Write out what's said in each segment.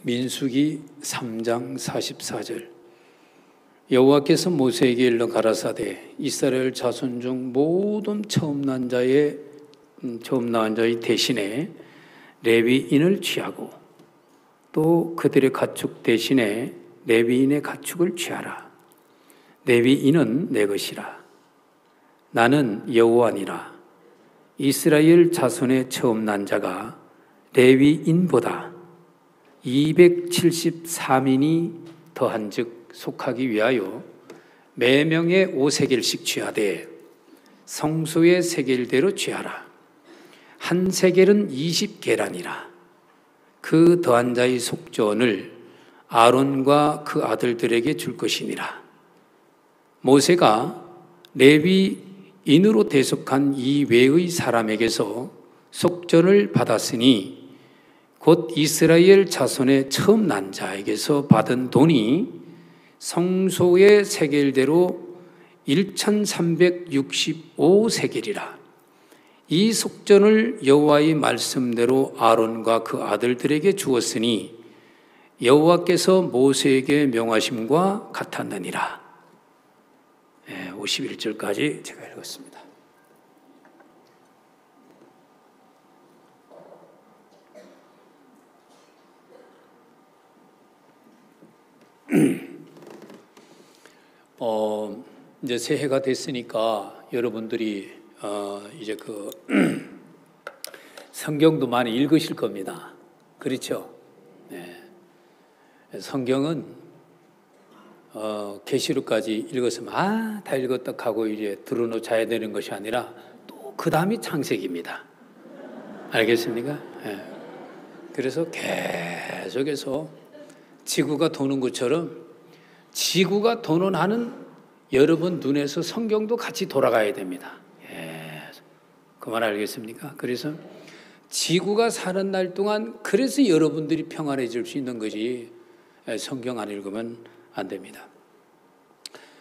민수기 3장 44절. 여호와께서 모세에게 일러 가라사대 이스라엘 자손 중 모든 처음 낳은 자의 대신에 레위인을 취하고 또 그들의 가축 대신에 레위인의 가축을 취하라. 레위인은 내 것이라. 나는 여호와니라. 이스라엘 자손의 처음 난 자가 레위인보다 273인이 더한즉 속하기 위하여 매명에 5세겔씩 취하되 성소의 세겔대로 취하라. 한 세겔은 20계란이라. 그 더한 자의 속전을 아론과 그 아들들에게 줄 것이니라. 모세가 레위인으로 대속한 이 외의 사람에게서 속전을 받았으니 곧 이스라엘 자손의 처음 난 자에게서 받은 돈이 성소의 세겔대로 1365세겔이라. 이 속전을 여호와의 말씀대로 아론과 그 아들들에게 주었으니 여호와께서 모세에게 명하심과 같았느니라. 51절까지 제가 읽었습니다. 이제 새해가 됐으니까 여러분들이 이제 성경도 많이 읽으실 겁니다. 그렇죠? 네. 성경은 계시록까지 읽었으면 다 읽었다 하고 이제 들어놓자야 되는 것이 아니라 또 그 다음이 창세기입니다. 알겠습니까? 네. 그래서 계속해서 지구가 도는 것처럼 지구가 도는 한은 여러분 눈에서 성경도 같이 돌아가야 됩니다. 그 말 알겠습니까? 그래서 지구가 사는 날 동안 그래서 여러분들이 평안해질 수 있는 거지 성경 안 읽으면 안 됩니다.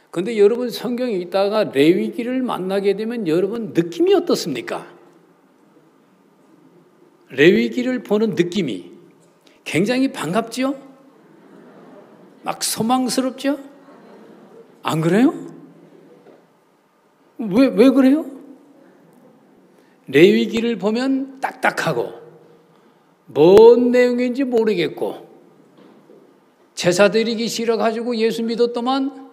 그런데 여러분 성경 읽다가 레위기를 만나게 되면 여러분 느낌이 어떻습니까? 레위기를 보는 느낌이 굉장히 반갑죠? 막 소망스럽죠? 안 그래요? 왜 그래요? 레위기를 보면 딱딱하고 뭔 내용인지 모르겠고 제사 드리기 싫어가지고 예수 믿었더만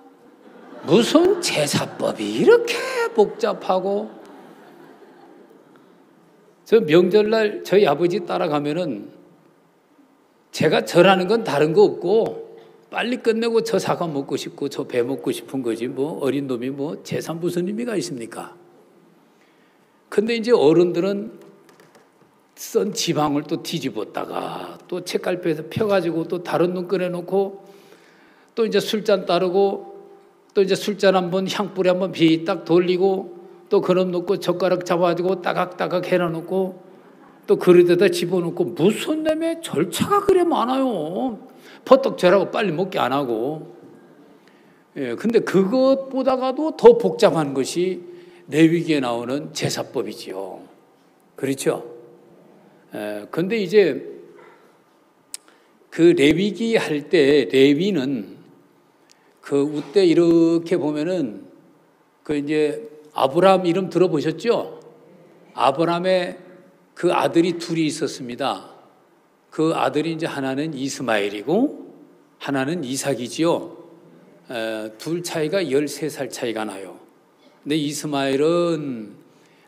무슨 제사법이 이렇게 복잡하고 저 명절날 저희 아버지 따라가면은 제가 절하는 건 다른 거 없고 빨리 끝내고 저 사과 먹고 싶고 저 배 먹고 싶은 거지 뭐 어린 놈이 뭐 제사 무슨 의미가 있습니까? 근데 이제 어른들은 썬 지방을 또 뒤집었다가 또 책갈피에서 펴가지고 또 다른 눈 꺼내놓고 또 이제 술잔 따르고 또 이제 술잔 한번 향불에 한번 비딱 돌리고 또 그릇 놓고 젓가락 잡아가지고 따각따각 해놔놓고 또 그릇에다 집어넣고 무슨 놈의 절차가 그래 많아요. 퍼떡 절하고 빨리 먹게 안 하고. 근데 그것보다가도 더 복잡한 것이 레위기에 나오는 제사법이지요. 그렇죠? 근데 이제 그 레위기 할 때 레위는 그 우때 이렇게 보면은 그 이제 아브라함 이름 들어보셨죠? 아브라함의 그 아들이 둘이 있었습니다. 그 아들이 이제 하나는 이스마엘이고 하나는 이삭이지요. 둘 차이가 13살 차이가 나요. 근데 이스마엘은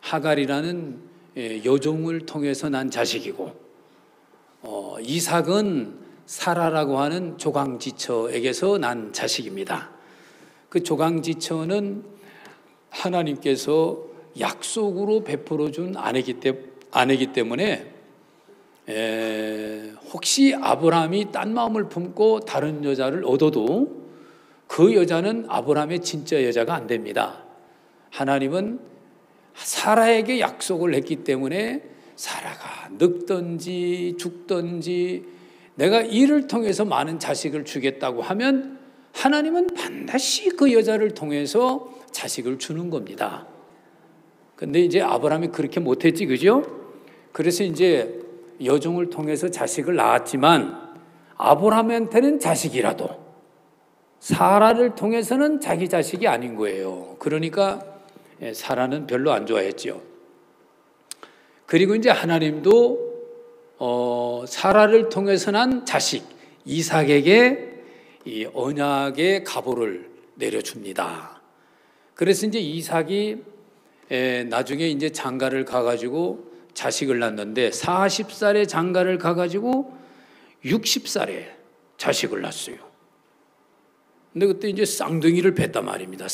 하갈이라는 여종을 통해서 난 자식이고 이삭은 사라라고 하는 조강지처에게서 난 자식입니다. 그 조강지처는 하나님께서 약속으로 베풀어 준 아내이기 때문에 혹시 아브라함이 딴 마음을 품고 다른 여자를 얻어도 그 여자는 아브라함의 진짜 여자가 안 됩니다. 하나님은 사라에게 약속을 했기 때문에 사라가 늙든지 죽든지 내가 이를 통해서 많은 자식을 주겠다고 하면 하나님은 반드시 그 여자를 통해서 자식을 주는 겁니다. 근데 이제 아브라함이 그렇게 못했지, 그죠? 그래서 이제 여종을 통해서 자식을 낳았지만 아브라함한테는 자식이라도 사라를 통해서는 자기 자식이 아닌 거예요. 그러니까 사라는 별로 안 좋아했죠. 그리고 이제 하나님도 사라를 통해서 난 자식 이삭에게 이 언약의 가보를 내려줍니다. 그래서 이제 이삭이 나중에 이제 장가를 가가지고 자식을 낳는데 40살에 장가를 가가지고 60살에 자식을 낳았어요. 근데 그때 이제 쌍둥이를 뱄단 말입니다.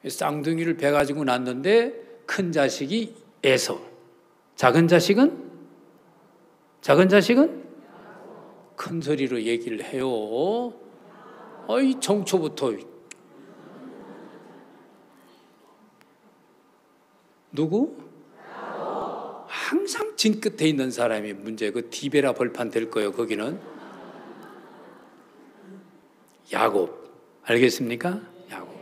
쌍둥이를 베가지고 낳았는데 큰 자식이 에서, 작은 자식은 큰 소리로 얘기를 해요. 이 정초부터 누구? 항상 진 끝에 있는 사람이 문제. 그 디베라 벌판 될 거예요. 거기는 야곱. 알겠습니까? 야곱.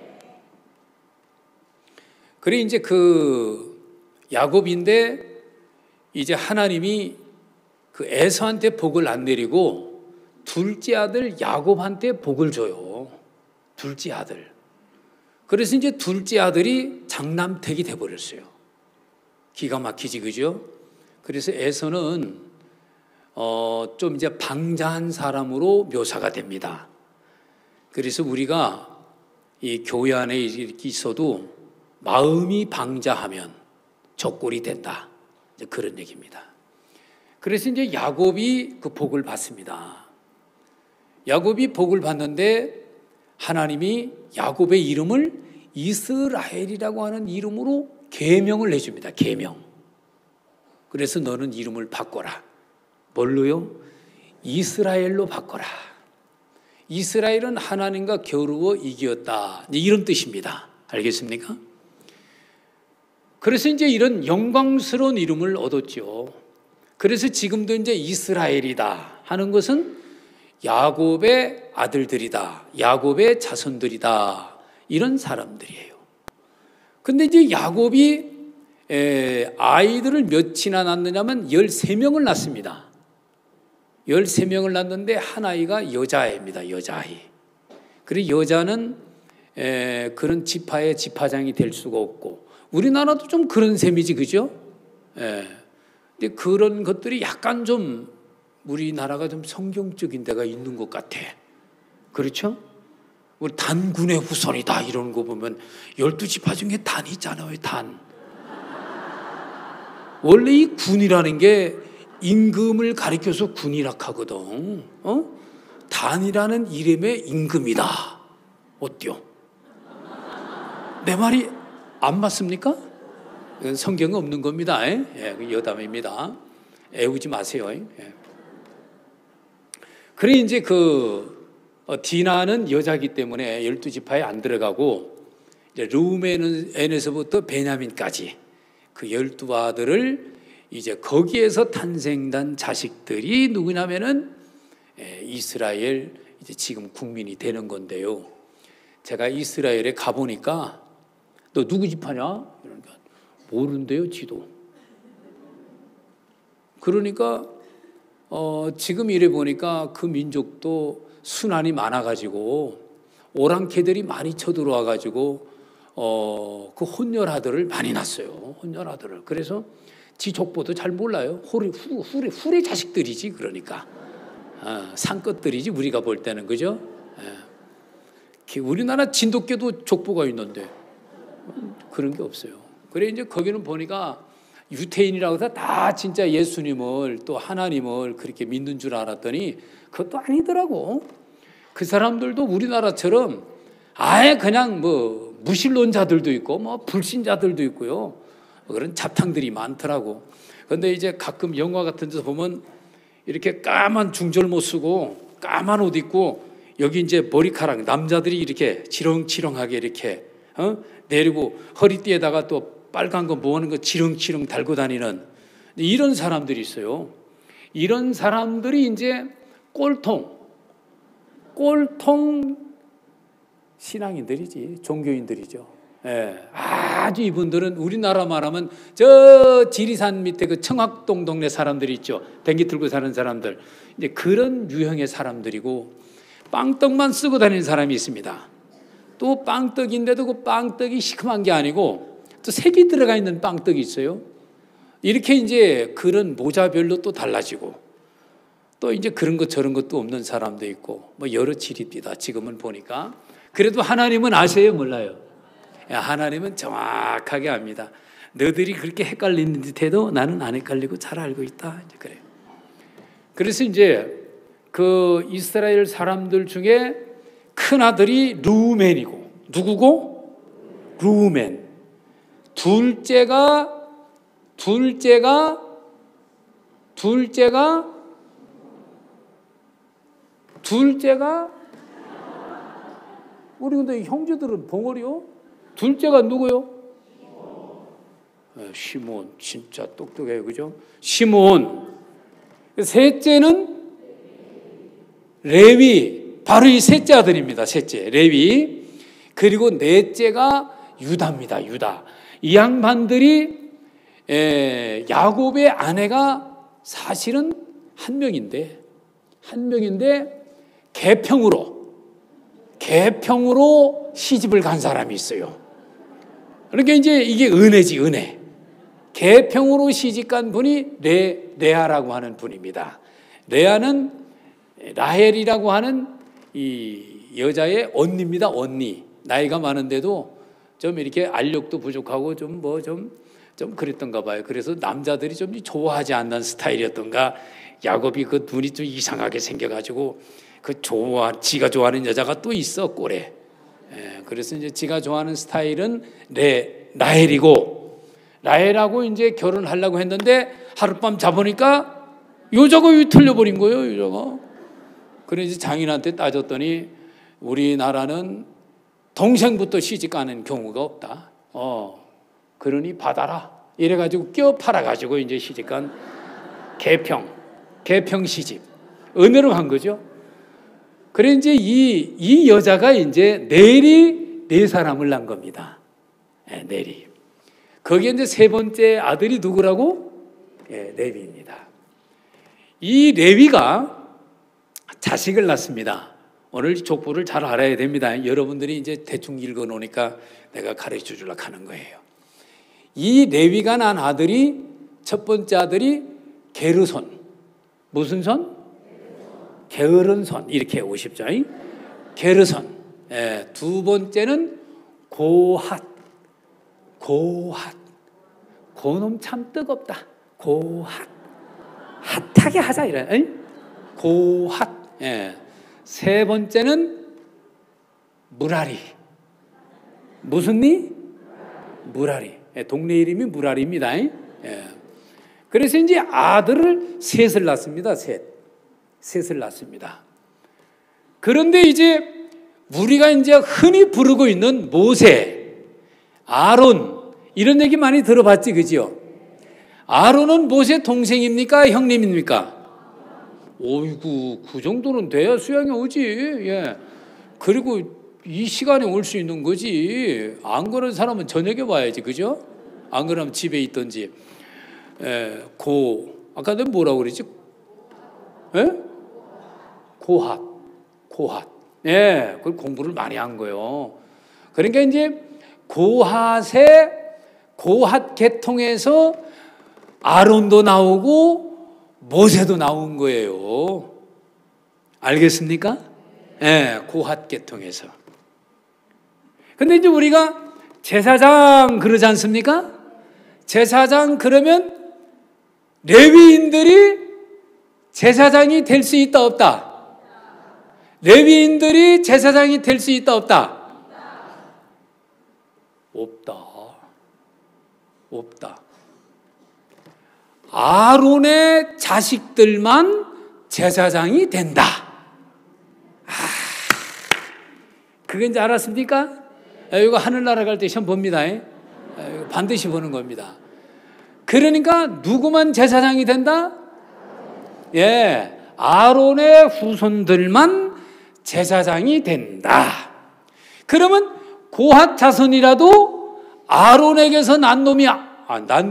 그래 이제 그 야곱인데 이제 하나님이 그 에서한테 복을 안 내리고 둘째 아들 야곱한테 복을 줘요. 둘째 아들. 그래서 이제 둘째 아들이 장남택이 돼버렸어요. 기가 막히지, 그죠? 그래서 에서는 좀 이제 방자한 사람으로 묘사가 됩니다. 그래서 우리가 이 교회 안에 이렇게 있어도 마음이 방자하면 적골이 된다. 이제 그런 얘기입니다. 그래서 이제 야곱이 그 복을 받습니다. 야곱이 복을 받는데 하나님이 야곱의 이름을 이스라엘이라고 하는 이름으로 계명을 해줍니다. 계명. 그래서 너는 이름을 바꿔라. 뭘로요? 이스라엘로 바꿔라. 이스라엘은 하나님과 겨루어 이겼다. 이런 뜻입니다. 알겠습니까? 그래서 이제 이런 영광스러운 이름을 얻었죠. 그래서 지금도 이제 이스라엘이다 하는 것은 야곱의 아들들이다. 야곱의 자손들이다. 이런 사람들이에요. 근데 이제 야곱이 아이들을 몇이나 낳느냐면 13명을 낳습니다. 13명을 낳는데 한 아이가 여자아이입니다. 여자아이. 그리고 여자는 그런 지파의 지파장이 될 수가 없고 우리나라도 좀 그런 셈이지, 그죠? 근데 그런 것들이 약간 좀 우리나라가 좀 성경적인 데가 있는 것 같아. 그렇죠? 우리 단군의 후손이다 이런 거 보면 12지파 중에 단이 있잖아요. 단. 원래 이 군이라는 게 임금을 가리켜서 군이라 하거든. 단이라는 이름의 임금이다. 어때요? 내 말이 안 맞습니까? 성경에 없는 겁니다. 여담입니다. 애우지 마세요. 그래 이제 디나는 여자기 때문에 12지파에 안 들어가고 이제 르우멘에서부터 베냐민까지 그 12아들을 이제 거기에서 탄생된 자식들이 누구냐면은 이스라엘 이제 지금 국민이 되는 건데요. 제가 이스라엘에 가보니까 너 누구 지파냐? 그러니까 모른대요, 지도. 그러니까 지금 이래 보니까 그 민족도 순환이 많아가지고 오랑캐들이 많이 쳐들어와가지고 그 혼혈아들을 많이 낳았어요. 혼혈아들을. 그래서 지 족보도 잘 몰라요. 후리 자식들이지 그러니까. 상것들이지 우리가 볼 때는, 그죠? 우리나라 진돗개도 족보가 있는데 그런 게 없어요. 그래 이제 거기는 보니까 유태인이라고 해서 다 진짜 예수님을 또 하나님을 그렇게 믿는 줄 알았더니 그것도 아니더라고. 그 사람들도 우리나라처럼 아예 그냥 뭐 무신론자들도 있고 뭐 불신자들도 있고요. 그런 잡탕들이 많더라고. 그런데 이제 가끔 영화 같은 데서 보면 이렇게 까만 중절모 쓰고 까만 옷 입고 여기 이제 머리카락 남자들이 이렇게 치렁치렁하게 이렇게 내리고 허리띠에다가 또 빨간 거 뭐 하는 거 치렁치렁 달고 다니는 이런 사람들이 있어요. 이런 사람들이 이제 꼴통 신앙인들이지, 종교인들이죠. 예, 아주 이분들은 우리나라 말하면 저 지리산 밑에 그 청학동 동네 사람들이 있죠. 댕기 들고 사는 사람들. 이제 그런 유형의 사람들이고 빵떡만 쓰고 다니는 사람이 있습니다. 또 빵떡인데도 그 빵떡이 시큼한 게 아니고 또 색이 들어가 있는 빵떡이 있어요. 이렇게 이제 그런 모자별로 또 달라지고 또 이제 그런 것 저런 것도 없는 사람도 있고 뭐 여러 질입니다. 지금은 보니까. 그래도 하나님은 아세요? 몰라요? 하나님은 정확하게 압니다. 너희들이 그렇게 헷갈리는 듯해도 나는 안 헷갈리고 잘 알고 있다. 이제 그래요. 그래서 이제 그 이스라엘 사람들 중에 큰 아들이 르우멘이고 누구고? 르우멘. 둘째가 우리 근데 형제들은 봉어리요? 둘째가 누구요? 시몬. 진짜 똑똑해요. 그죠? 시몬. 셋째는 레위. 바로 이 셋째 아들입니다. 셋째 레위. 그리고 넷째가 유다입니다. 유다. 이 양반들이 야곱의 아내가 사실은 한 명인데 계평으로 시집을 간 사람이 있어요. 그러니까 이제 이게 은혜지, 은혜. 계평으로 시집 간 분이 레아라고 하는 분입니다. 레아는 라헬이라고 하는 이 여자의 언니입니다. 언니. 나이가 많은데도 좀 이렇게 알력도 부족하고 좀 그랬던가 봐요. 그래서 남자들이 좀 좋아하지 않는 스타일이었던가. 야곱이 그 눈이 좀 이상하게 생겨가지고 지가 좋아하는 여자가 또 있어, 꼴에. 그래서 이제 지가 좋아하는 스타일은 라헬이고, 라헬하고 이제 결혼하려고 했는데 하룻밤 자보니까 여자가 왜 틀려버린 거예요, 여자가. 그래서 이제 장인한테 따졌더니 우리나라는 동생부터 시집 가는 경우가 없다. 그러니 받아라. 이래가지고 껴 팔아가지고 이제 시집 간 계평 시집. 은혜로 간 거죠. 그래 이제 이 여자가 이제 넬이 네 사람을 낳은 겁니다. 넬이. 거기에 이제 세 번째 아들이 누구라고? 레위입니다. 이 레위가 자식을 낳습니다. 오늘 족보를 잘 알아야 됩니다. 여러분들이 이제 대충 읽어 놓으니까 내가 가르쳐 주려고 하는 거예요. 이 레위가 낳은 아들이 첫 번째 아들이 게르손. 무슨 손? 게으른 손. 이렇게 하고 싶죠. 게르손. 두 번째는 고핫. 고놈 참 뜨겁다. 고핫. 핫하게 하자 이래. 고핫. 세 번째는 무라리. 무슨 리? 무라리. 동네 이름이 무라리입니다. 그래서 이제 아들을 셋을 낳습니다. 셋을 낳습니다. 그런데 이제 우리가 이제 흔히 부르고 있는 모세, 아론 이런 얘기 많이 들어봤지, 그죠? 아론은 모세 동생입니까? 형님입니까? 어이구, 그 정도는 돼야 수양이 오지. 그리고 이 시간에 올 수 있는 거지. 안 그런 사람은 저녁에 와야지, 그죠? 안 그러면 집에 있든지. 아까 내가 뭐라고 그랬지? 고핫. 그걸 공부를 많이 한 거예요. 그러니까 이제 고핫 계통에서 아론도 나오고 모세도 나온 거예요. 알겠습니까? 고핫 계통에서. 근데 이제 우리가 제사장 그러지 않습니까? 제사장 그러면 레위인들이 제사장이 될 수 있다 없다? 레위인들이 제사장이 될 수 있다 없다? 없다. 아론의 자식들만 제사장이 된다. 그게 이제 알았습니까? 이거 하늘나라 갈 때 시험 봅니다. 반드시 보는 겁니다. 그러니까 누구만 제사장이 된다? 아론의 후손들만 제사장이 된다. 그러면 고핫 자손이라도 아론에게서 난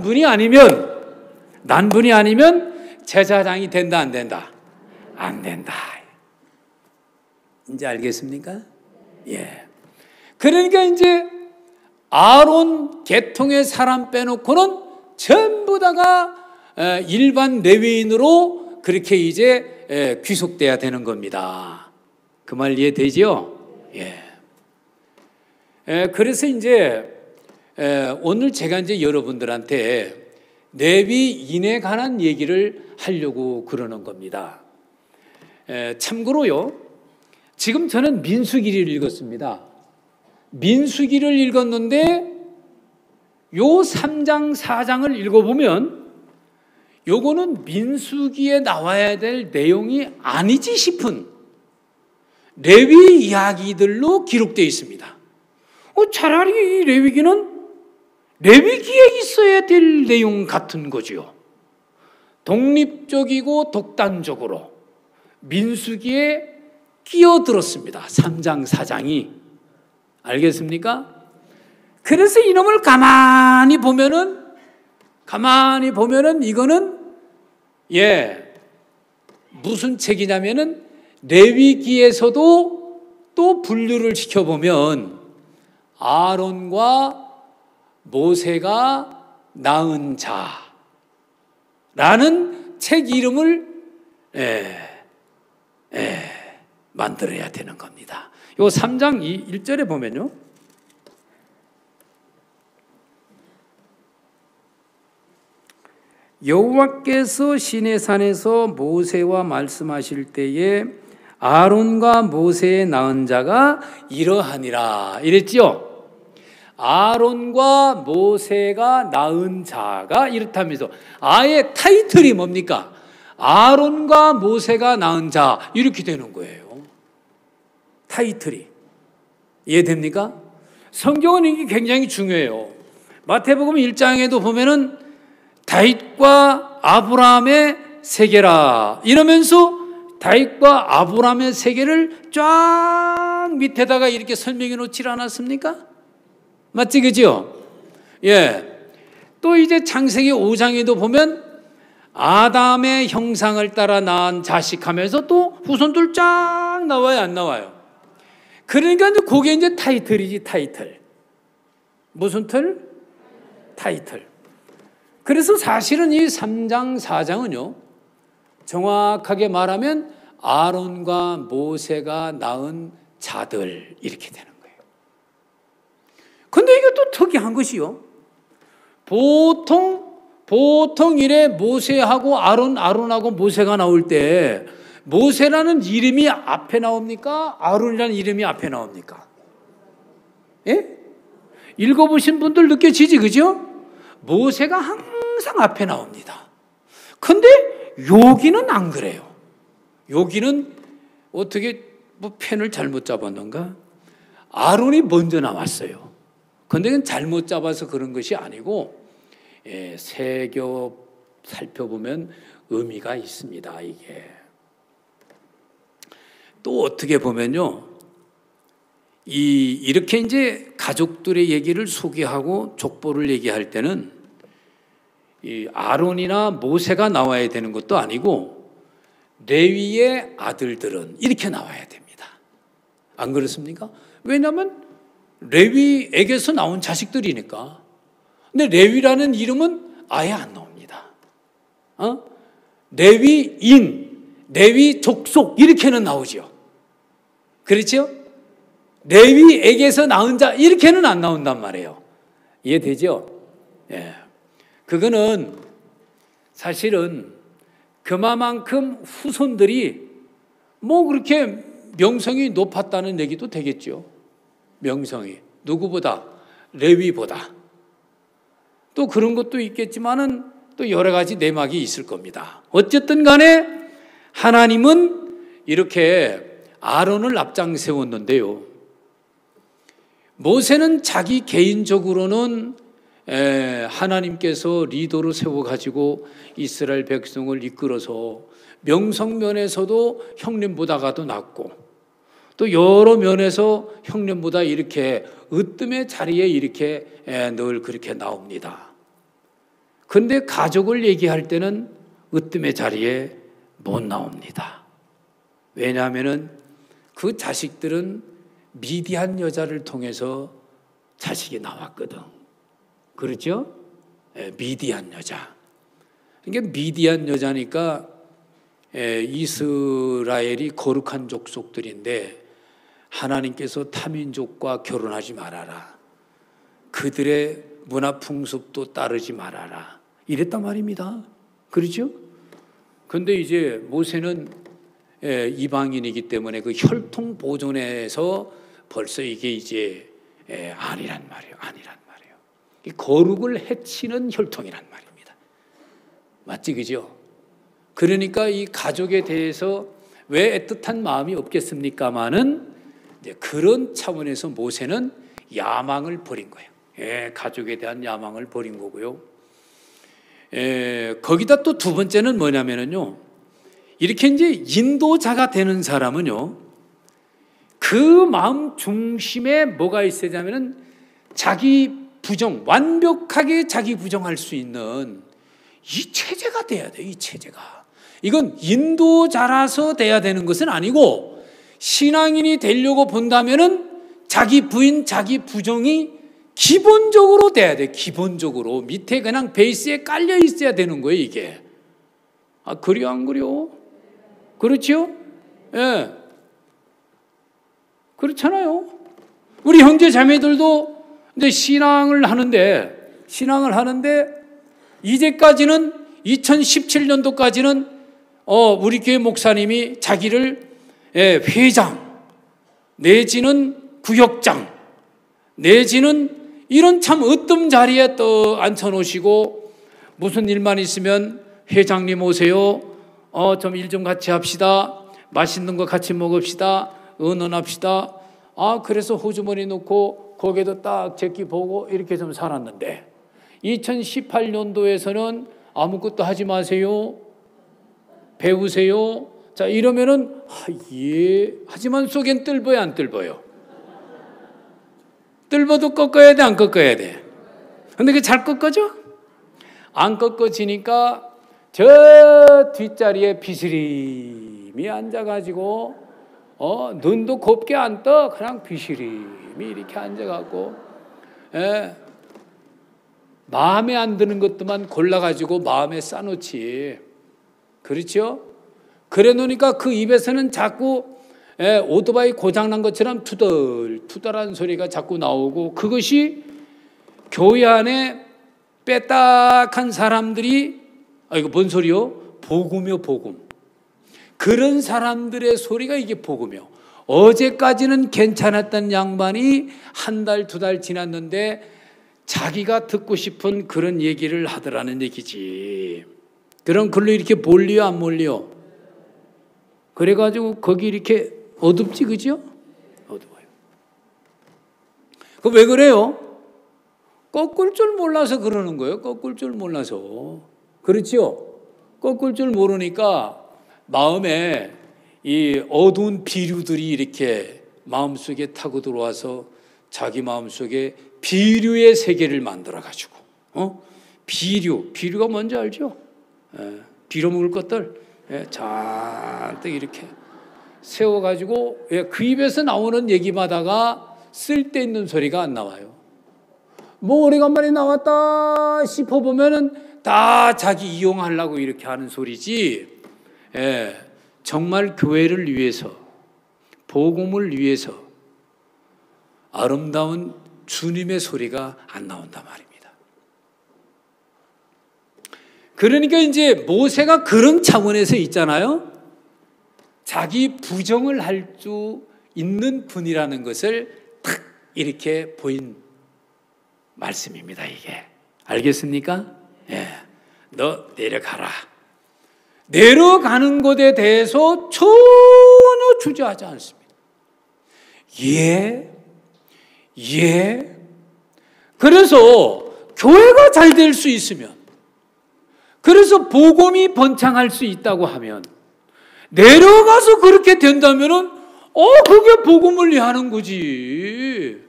분이 아니면 제사장이 된다, 안 된다? 안 된다. 이제 알겠습니까? 예. 그러니까 이제 아론 계통의 사람 빼놓고는 전부 다가 일반 레위인으로 그렇게 이제 귀속돼야 되는 겁니다. 그 말 이해되죠? 예. 그래서 이제 오늘 제가 이제 여러분들한테 레위인에 관한 얘기를 하려고 그러는 겁니다. 참고로요, 지금 저는 민수기를 읽었습니다. 민수기를 읽었는데 요 3장 4장을 읽어보면 요거는 민수기에 나와야 될 내용이 아니지 싶은 레위 이야기들로 기록되어 있습니다. 차라리 이 레위기는 레위기에 있어야 될 내용 같은 거지요. 독립적이고 독단적으로 민수기에 끼어들었습니다. 3장 4장이. 알겠습니까? 그래서 이놈을 가만히 보면은 이거는 무슨 책이냐면은 레위기에서도 또 분류를 시켜보면 아론과 모세가 낳은 자라는 책 이름을 만들어야 되는 겁니다. 요 3장 1절에 보면요, 여호와께서 시내산에서 모세와 말씀하실 때에 아론과 모세의 낳은 자가 이러하니라 이랬지요. 아론과 모세가 낳은 자가 이렇다면서 아예 타이틀이 뭡니까? 아론과 모세가 낳은 자 이렇게 되는 거예요. 타이틀이. 이해됩니까? 성경은 이게 굉장히 중요해요. 마태복음 1장에도 보면은 다윗과 아브라함의 세계라 이러면서 다윗과 아브라함의 세계를 쫙 밑에다가 이렇게 설명해 놓지 않았습니까? 맞지, 그죠? 예. 또 이제 창세기 5장에도 보면 아담의 형상을 따라 낳은 자식 하면서 또 후손들 쫙 나와요, 안 나와요? 그러니까 이제 그게 이제 타이틀이지, 타이틀. 무슨 틀? 타이틀. 그래서 사실은 이 3장, 4장은요, 정확하게 말하면 아론과 모세가 낳은 자들 이렇게 되는 거예요. 근데 이것도 특이한 것이요. 보통 이래 모세하고 아론하고 모세가 나올 때 모세라는 이름이 앞에 나옵니까? 아론이라는 이름이 앞에 나옵니까? 예? 읽어보신 분들 느껴지지, 그죠? 모세가 항상 앞에 나옵니다. 근데 여기는 안 그래요. 여기는 어떻게 펜을 잘못 잡았는가? 아론이 먼저 나왔어요. 근데 그건 잘못 잡아서 그런 것이 아니고 새겨 살펴보면 의미가 있습니다. 이게 또 어떻게 보면요, 이렇게 이제 가족들의 얘기를 소개하고 족보를 얘기할 때는 이 아론이나 모세가 나와야 되는 것도 아니고 레위의 아들들은 이렇게 나와야 됩니다. 안 그렇습니까? 왜냐하면 레위에게서 나온 자식들이니까. 근데 레위라는 이름은 아예 안 나옵니다. 레위인, 레위 족속 이렇게는 나오죠. 그렇죠? 레위에게서 낳은 자 이렇게는 안 나온단 말이에요. 이해되죠? 예. 그거는 사실은 그만큼 후손들이 뭐 그렇게 명성이 높았다는 얘기도 되겠죠. 명성이 누구보다? 레위보다. 또 그런 것도 있겠지만은 또 여러 가지 내막이 있을 겁니다. 어쨌든 간에 하나님은 이렇게 아론을 앞장 세웠는데요, 모세는 자기 개인적으로는 하나님께서 리더로 세워가지고 이스라엘 백성을 이끌어서 명성면에서도 형님보다가도 낫고 또 여러 면에서 형님보다 이렇게 으뜸의 자리에 이렇게 늘 그렇게 나옵니다. 그런데 가족을 얘기할 때는 으뜸의 자리에 못 나옵니다. 왜냐하면 그 자식들은 미디안 여자를 통해서 자식이 나왔거든. 그렇죠? 미디안 여자. 그러니까 미디안 여자니까 이스라엘이 거룩한 족속들인데 하나님께서 타민족과 결혼하지 말아라. 그들의 문화 풍습도 따르지 말아라. 이랬단 말입니다. 그렇죠? 그런데 이제 모세는 이방인이기 때문에 그 혈통 보존에서 벌써 이게 이제 아니란 말이에요. 아니란 말이에요. 거룩을 해치는 혈통이란 말입니다. 맞지, 그죠? 그러니까 이 가족에 대해서 왜 애틋한 마음이 없겠습니까마는 그런 차원에서 모세는 야망을 버린 거예요. 가족에 대한 야망을 버린 거고요. 거기다 또 두 번째는 뭐냐면요. 이렇게 이제 인도자가 되는 사람은요. 그 마음 중심에 뭐가 있어야냐면은 자기 부정, 완벽하게 자기 부정할 수 있는 이 체제가 돼야 돼요. 이 체제가. 이건 인도자라서 돼야 되는 것은 아니고 신앙인이 되려고 본다면은 자기 부인, 자기 부정이 기본적으로 돼야 돼. 기본적으로 밑에 그냥 베이스에 깔려 있어야 되는 거예요. 이게. 그려 안 그려? 그렇죠? 예. 그렇잖아요. 우리 형제 자매들도 이제 신앙을 하는데 이제까지는 2017년도까지는 우리 교회 목사님이 자기를 회장 내지는 구역장 내지는 이런 참 으뜸 자리에 또 앉혀놓으시고 무슨 일만 있으면 회장님 오세요. 좀 일 좀 같이 합시다. 맛있는 거 같이 먹읍시다. 의논합시다. 그래서 호주머니 넣고 거기에도 딱 제끼 보고 이렇게 좀 살았는데 2018년도에서는 아무것도 하지 마세요. 배우세요. 자, 이러면은 하지만 속엔 뜰보야 안 뜰보요? 뜰보도 꺾어야 돼 안 꺾어야 돼? 근데 그게 잘 꺾어져? 안 꺾어지니까 저 뒷자리에 비스림이 앉아가지고 눈도 곱게 안 떠. 그냥 비스림이 이렇게 앉아갖고 마음에 안 드는 것들만 골라가지고 마음에 싸놓지. 그렇죠? 그래 놓으니까 그 입에서는 자꾸 오토바이 고장난 것처럼 투덜투덜한 소리가 자꾸 나오고 그것이 교회 안에 빼딱한 사람들이 이거 뭔 소리요? 복음이요, 복음. 그런 사람들의 소리가 이게 복음이요. 어제까지는 괜찮았던 양반이 한 달, 두 달 지났는데 자기가 듣고 싶은 그런 얘기를 하더라는 얘기지. 그럼 글로 이렇게 몰려 안 몰려? 그래가지고 거기 이렇게 어둡지, 그죠? 어두워요. 그 왜 그래요? 꺾을 줄 몰라서 그러는 거예요. 꺾을 줄 몰라서. 그렇죠? 꺾을 줄 모르니까 마음에 이 어두운 비류들이 이렇게 마음속에 타고 들어와서 자기 마음속에 비류의 세계를 만들어가지고 비류가 뭔지 알죠? 빌어먹을 것들 잔뜩 이렇게 세워가지고 그 입에서 나오는 얘기마다가 쓸데있는 소리가 안 나와요. 뭐 오래간만에 나왔다 싶어보면은 다 자기 이용하려고 이렇게 하는 소리지. 정말 교회를 위해서 복음을 위해서 아름다운 주님의 소리가 안 나온단 말입니다. 그러니까 이제 모세가 그런 차원에서 있잖아요. 자기 부정을 할 수 있는 분이라는 것을 탁 이렇게 보인 말씀입니다. 이게 알겠습니까? 너 내려가라. 내려가는 것에 대해서 전혀 주저하지 않습니다. 그래서 교회가 잘 될 수 있으면, 그래서 복음이 번창할 수 있다고 하면, 내려가서 그렇게 된다면은 그게 복음을 위하는 거지.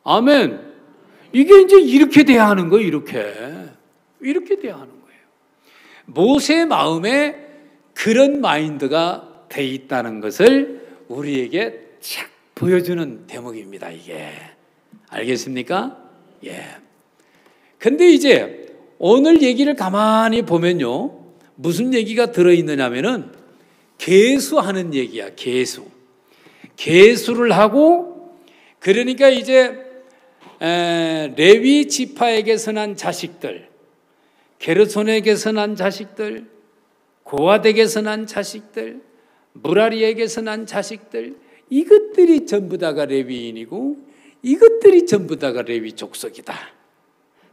아멘. 이게 이제 이렇게 돼야 하는 거예요. 이렇게 돼야 하는 거예요. 모세의 마음에 그런 마인드가 돼 있다는 것을 우리에게 착 보여주는 대목입니다. 이게. 알겠습니까? 예. 근데 이제 오늘 얘기를 가만히 보면요. 무슨 얘기가 들어있느냐면은 계수하는 얘기야. 계수를 하고, 그러니까 이제 레위 지파에게서 난 자식들, 게르손에게서 난 자식들, 고핫에게서 난 자식들, 무라리에게서 난 자식들, 이것들이 전부 다가 레위인이고 이것들이 전부 다가 레위 족속이다.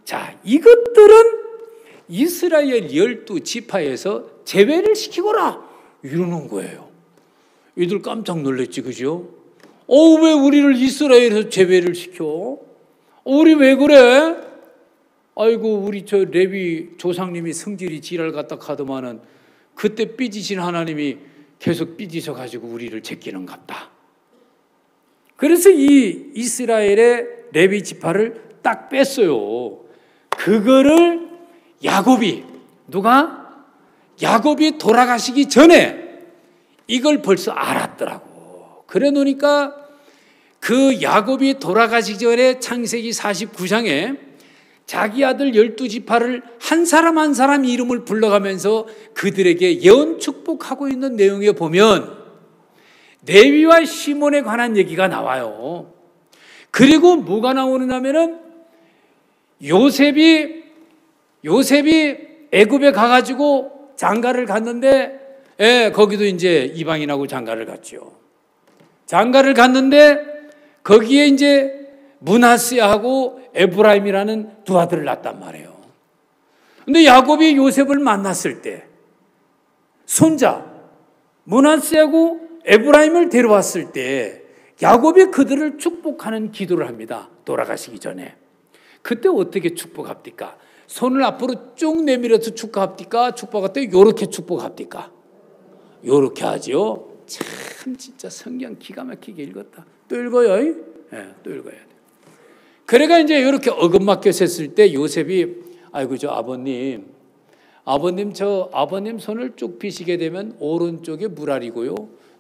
자, 이것들은 이스라엘 12지파에서 제외를 시키거라 이러는 거예요. 이들 깜짝 놀랐지, 그죠? 왜 우리를 이스라엘에서 제외를 시켜? 우리 왜 그래? 아이고, 우리 저 레위 조상님이 성질이 지랄 갖다 가더만은 그때 삐지신 하나님이 계속 삐지셔가지고 우리를 제끼는갑다. 그래서 이 이스라엘의 레위 지파를 딱 뺐어요. 그거를 야곱이 돌아가시기 전에 이걸 벌써 알았더라고. 그래 놓으니까 그 야곱이 돌아가시기 전에 창세기 49장에 자기 아들 12지파를 한 사람 한 사람 이름을 불러가면서 그들에게 예언 축복하고 있는 내용에 보면 레위와 시몬에 관한 얘기가 나와요. 그리고 뭐가 나오느냐면은 요셉이 애굽에 가가지고 장가를 갔는데, 거기도 이제 이방인하고 장가를 갔죠. 장가를 갔는데 거기에 이제 므낫세하고 에브라임이라는 두 아들을 낳았단 말이에요. 근데 야곱이 요셉을 만났을 때 손자 므낫세하고 에브라임을 데려왔을 때 야곱이 그들을 축복하는 기도를 합니다. 돌아가시기 전에. 그때 어떻게 축복합니까? 손을 앞으로 쭉 내밀어서 축복합니까? 축복할 때 이렇게 축복합니까? 이렇게 하죠. 참 진짜 성경 기가 막히게 읽었다. 또 읽어요. 또 읽어야 돼. 그래가 이제 이렇게 어긋맞게 섰을 때 요셉이 아이고 저 아버님 손을 쭉 펴시게 되면 오른쪽이 무라리고요.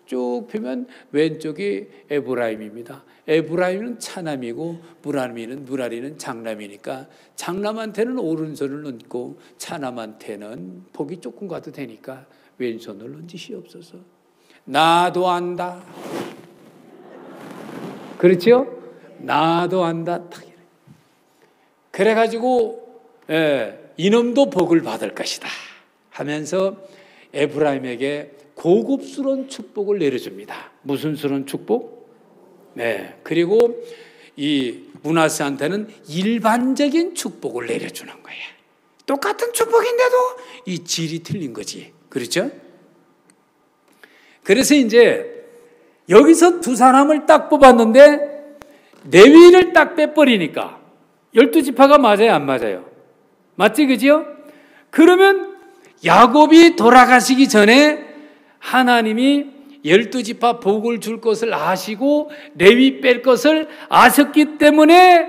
쭉 펴면 왼쪽이 에브라임입니다. 에브라임은 차남이고 무라리는 장남이니까 장남한테는 오른손을 얹고 차남한테는 복이 조금 가도 되니까 왼손을 얹으시옵소서. 나도 안다. 그렇죠? 나도 안다. 그래가지고 이놈도 복을 받을 것이다 하면서 에브라임에게 고급스러운 축복을 내려줍니다. 무슨 스러운 축복? 그리고 이 므낫세한테는 일반적인 축복을 내려주는 거예요. 똑같은 축복인데도 이 질이 틀린 거지. 그렇죠? 그래서 이제 여기서 두 사람을 딱 뽑았는데 레위를 딱 빼버리니까 12지파가 맞아요, 안 맞아요? 맞지, 그죠? 그러면 야곱이 돌아가시기 전에 하나님이 12지파 복을 줄 것을 아시고 레위 뺄 것을 아셨기 때문에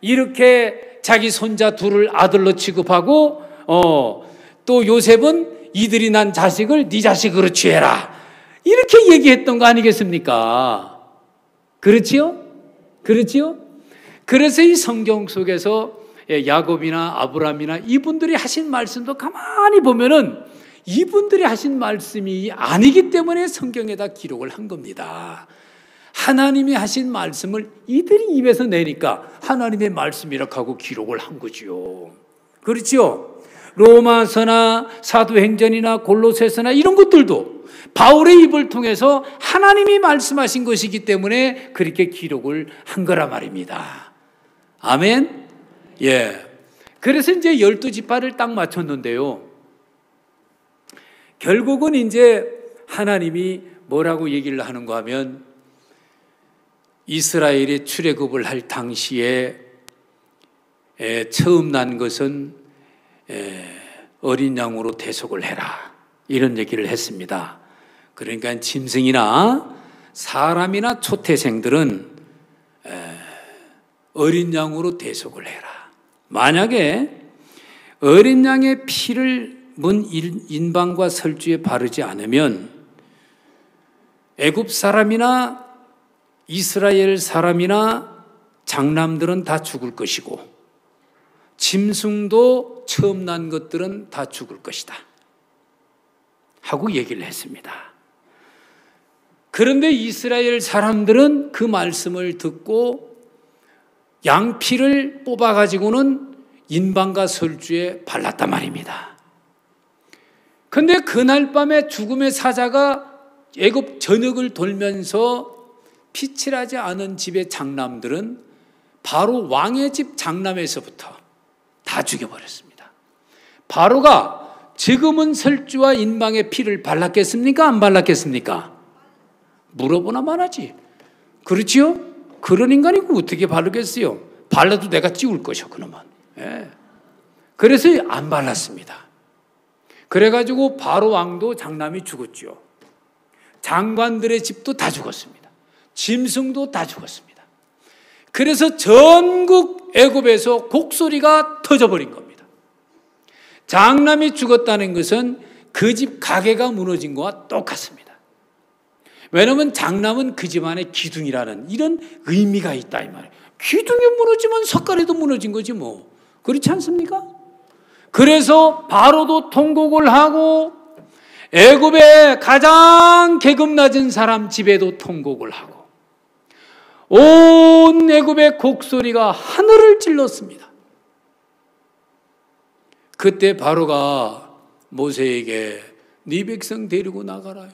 이렇게 자기 손자 둘을 아들로 취급하고 또 요셉은 이들이 난 자식을 네 자식으로 취해라 이렇게 얘기했던 거 아니겠습니까? 그렇지요? 그래서 이 성경 속에서 야곱이나 아브라함이나 이분들이 하신 말씀도 가만히 보면은 이분들이 하신 말씀이 아니기 때문에 성경에다 기록을 한 겁니다. 하나님이 하신 말씀을 이들이 입에서 내니까 하나님의 말씀이라고 하고 기록을 한 거지요. 그렇죠? 로마서나 사도행전이나 골로새서나 이런 것들도 바울의 입을 통해서 하나님이 말씀하신 것이기 때문에 그렇게 기록을 한 거란 말입니다. 아멘? 그래서 이제 12지파를 딱 맞췄는데요. 결국은 이제 하나님이 뭐라고 얘기를 하는가 하면 이스라엘이 출애굽을 할 당시에 처음 난 것은 어린 양으로 대속을 해라 이런 얘기를 했습니다. 그러니까 짐승이나 사람이나 초태생들은 어린 양으로 대속을 해라. 만약에 어린 양의 피를 문 인방과 설주에 바르지 않으면 애굽 사람이나 이스라엘 사람이나 장남들은 다 죽을 것이고 짐승도 처음 난 것들은 다 죽을 것이다 하고 얘기를 했습니다. 그런데 이스라엘 사람들은 그 말씀을 듣고 양피를 뽑아가지고는 인방과 설주에 발랐단 말입니다. 그런데 그날 밤에 죽음의 사자가 애굽 전역을 돌면서 피칠하지 않은 집의 장남들은 바로 왕의 집 장남에서부터 다 죽여버렸습니다. 바로가 지금은 설주와 인방의 피를 발랐겠습니까? 안 발랐겠습니까? 물어보나 말하지. 그렇지요? 그런 인간이고 어떻게 바르겠어요? 발라도 내가 찍을 것이요, 그놈은. 예. 그래서 안 발랐습니다. 그래가지고 바로 왕도 장남이 죽었죠. 장관들의 집도 다 죽었습니다. 짐승도 다 죽었습니다. 그래서 전국 애굽에서 곡소리가 터져버린 겁니다. 장남이 죽었다는 것은 그 집 가게가 무너진 것과 똑같습니다. 왜냐하면 장남은 그 집안의 기둥이라는 이런 의미가 있다 이 말이에요. 기둥이 무너지면 석가래도 무너진 거지 뭐. 그렇지 않습니까? 그래서 바로도 통곡을 하고 애굽의 가장 계급 낮은 사람 집에도 통곡을 하고 온 애굽의 곡소리가 하늘을 찔렀습니다. 그때 바로가 모세에게 네 백성 데리고 나가라.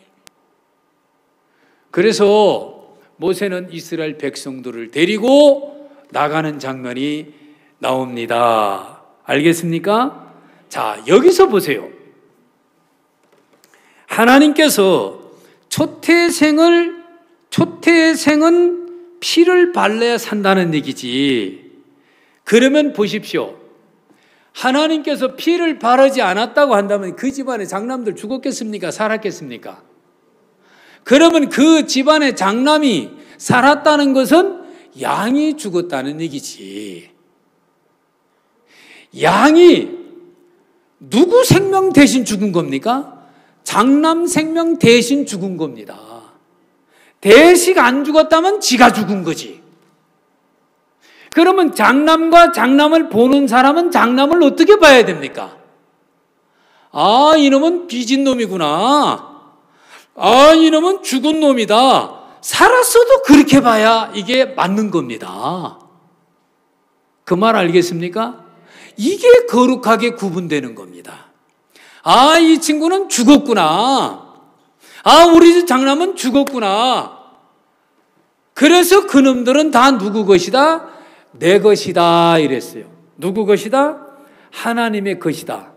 그래서 모세는 이스라엘 백성들을 데리고 나가는 장면이 나옵니다. 알겠습니까? 자, 여기서 보세요. 하나님께서 초태생은 피를 발라야 산다는 얘기지. 그러면 보십시오. 하나님께서 피를 바르지 않았다고 한다면 그 집안의 장남들 죽었겠습니까? 살았겠습니까? 그러면 그 집안의 장남이 살았다는 것은 양이 죽었다는 얘기지. 양이 누구 생명 대신 죽은 겁니까? 장남 생명 대신 죽은 겁니다. 대식 안 죽었다면 지가 죽은 거지. 그러면 장남과 장남을 보는 사람은 장남을 어떻게 봐야 됩니까? 아, 이놈은 빚진 놈이구나. 아, 이놈은 죽은 놈이다. 살았어도 그렇게 봐야 이게 맞는 겁니다. 그 말 알겠습니까? 이게 거룩하게 구분되는 겁니다. 아, 이 친구는 죽었구나. 아, 우리 집 장남은 죽었구나. 그래서 그놈들은 다 누구 것이다? 내 것이다 이랬어요. 누구 것이다? 하나님의 것이다.